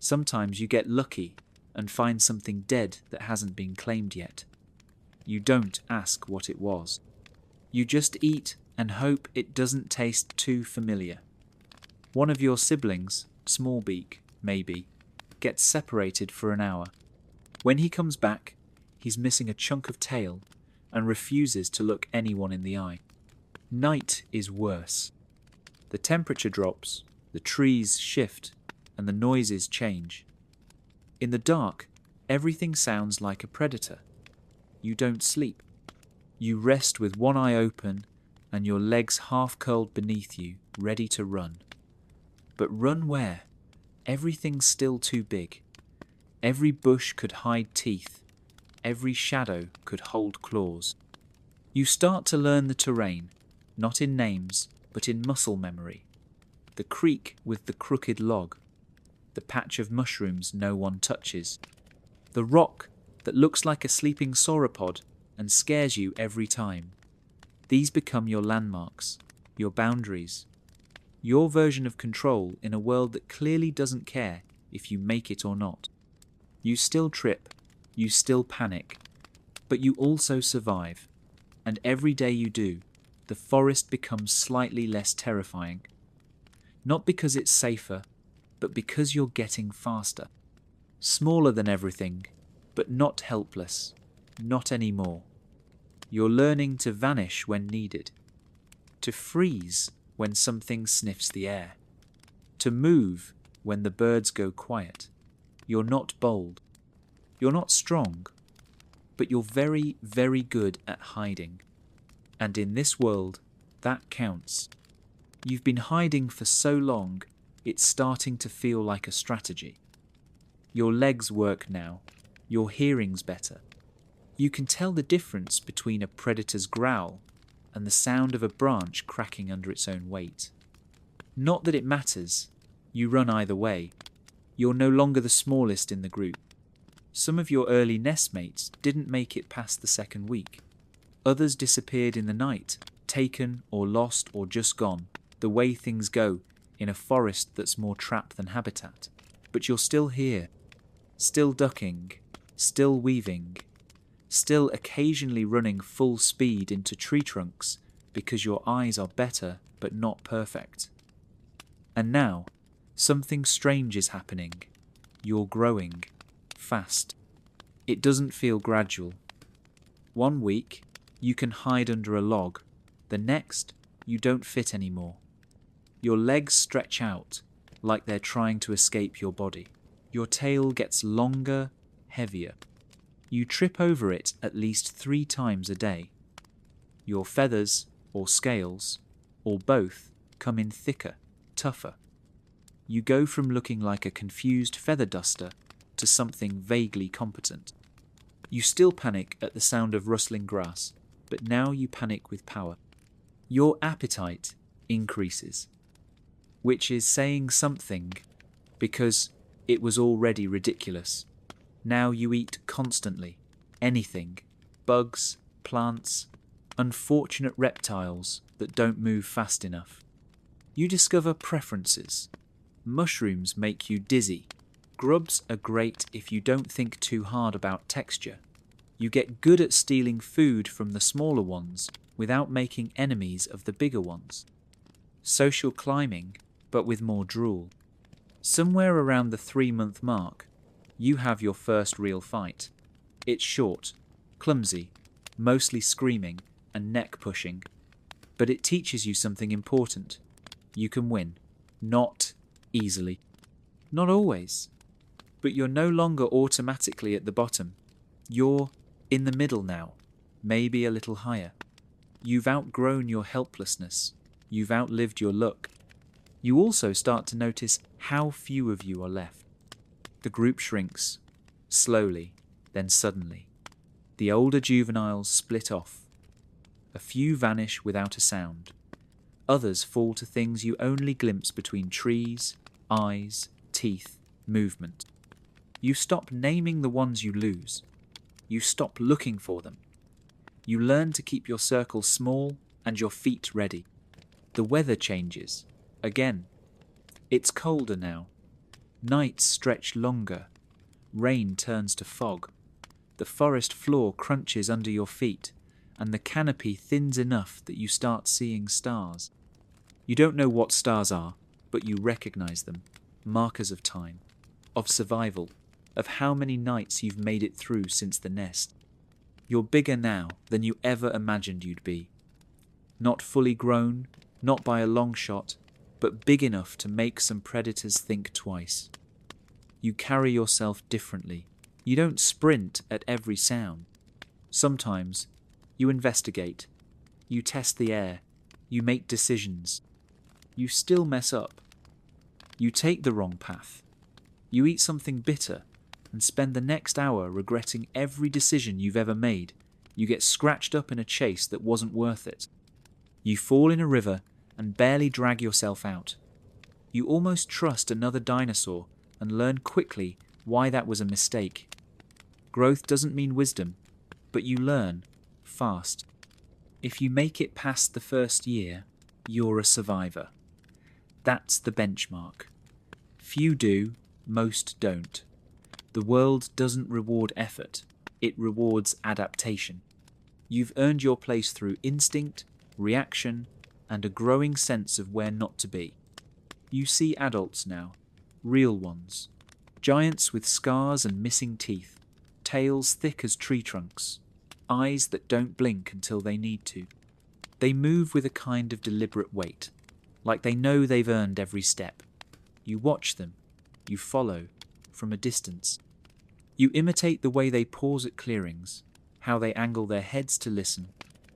Sometimes you get lucky and find something dead that hasn't been claimed yet. You don't ask what it was. You just eat and hope it doesn't taste too familiar. One of your siblings, Smallbeak, maybe, gets separated for an hour. When he comes back, he's missing a chunk of tail and refuses to look anyone in the eye. Night is worse. The temperature drops, the trees shift, and the noises change. In the dark, everything sounds like a predator. you don't sleep. You rest with one eye open and your legs half curled beneath you, ready to run. But run where? Everything's still too big. Every bush could hide teeth. Every shadow could hold claws. You start to learn the terrain, not in names, but in muscle memory. The creek with the crooked log. The patch of mushrooms no one touches. The rock that looks like a sleeping sauropod and scares you every time. These become your landmarks, your boundaries, your version of control in a world that clearly doesn't care if you make it or not. You still trip, you still panic, but you also survive, and every day you do, the forest becomes slightly less terrifying. Not because it's safer, but because you're getting faster. Smaller than everything, but not helpless, not anymore. You're learning to vanish when needed, to freeze when something sniffs the air, to move when the birds go quiet. You're not bold, you're not strong, but you're very, very good at hiding. And in this world, that counts. You've been hiding for so long, it's starting to feel like a strategy. Your legs work now, your hearing's better. You can tell the difference between a predator's growl and the sound of a branch cracking under its own weight. Not that it matters, you run either way. You're no longer the smallest in the group. Some of your early nestmates didn't make it past the second week. Others disappeared in the night, taken or lost or just gone, the way things go in a forest that's more trap than habitat. But you're still here, still ducking, still weaving, still occasionally running full speed into tree trunks because your eyes are better but not perfect. And now, something strange is happening. You're growing, fast. It doesn't feel gradual. 1 week, you can hide under a log. The next, you don't fit anymore. Your legs stretch out like they're trying to escape your body. Your tail gets longer, heavier. You trip over it at least 3 times a day. Your feathers, or scales, or both, come in thicker, tougher. You go from looking like a confused feather duster to something vaguely competent. You still panic at the sound of rustling grass, but now you panic with power. Your appetite increases, which is saying something, because it was already ridiculous. Now you eat constantly, anything, bugs, plants, unfortunate reptiles that don't move fast enough. You discover preferences. Mushrooms make you dizzy. Grubs are great if you don't think too hard about texture. You get good at stealing food from the smaller ones without making enemies of the bigger ones. Social climbing, but with more drool. Somewhere around the 3-month mark, you have your first real fight. It's short, clumsy, mostly screaming and neck pushing, but it teaches you something important. You can win. Not easily. Not always. But you're no longer automatically at the bottom. You're in the middle now, maybe a little higher. You've outgrown your helplessness. You've outlived your luck. You also start to notice how few of you are left. The group shrinks, slowly, then suddenly. The older juveniles split off. A few vanish without a sound. Others fall to things you only glimpse between trees, eyes, teeth, movement. You stop naming the ones you lose. You stop looking for them. You learn to keep your circle small and your feet ready. The weather changes. Again. It's colder now. Nights stretch longer. Rain turns to fog. The forest floor crunches under your feet, and the canopy thins enough that you start seeing stars. You don't know what stars are, but you recognize them. Markers of time, of survival, of how many nights you've made it through since the nest. You're bigger now than you ever imagined you'd be. Not fully grown, not by a long shot, but big enough to make some predators think twice. You carry yourself differently. You don't sprint at every sound. Sometimes you investigate, you test the air, you make decisions. You still mess up. You take the wrong path. You eat something bitter and spend the next hour regretting every decision you've ever made. You get scratched up in a chase that wasn't worth it. You fall in a river and barely drag yourself out. You almost trust another dinosaur and learn quickly why that was a mistake. Growth doesn't mean wisdom, but you learn fast. If you make it past the first year, you're a survivor. That's the benchmark. Few do, most don't. The world doesn't reward effort, it rewards adaptation. You've earned your place through instinct, reaction, and a growing sense of where not to be. You see adults now, real ones, giants with scars and missing teeth, tails thick as tree trunks, eyes that don't blink until they need to. They move with a kind of deliberate weight, like they know they've earned every step. You watch them, you follow, from a distance. You imitate the way they pause at clearings, how they angle their heads to listen,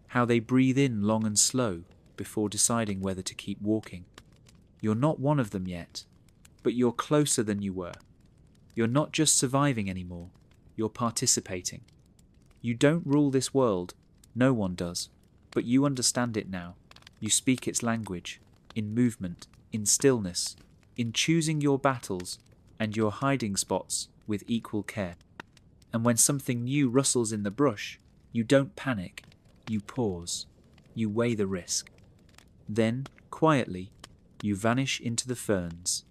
how they breathe in long and slow before deciding whether to keep walking. You're not one of them yet, but you're closer than you were. You're not just surviving anymore, you're participating. You don't rule this world, no one does, but you understand it now. You speak its language, in movement, in stillness, in choosing your battles and your hiding spots with equal care. And when something new rustles in the brush, you don't panic, you pause, you weigh the risk. Then, quietly, you vanish into the ferns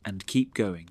and keep going.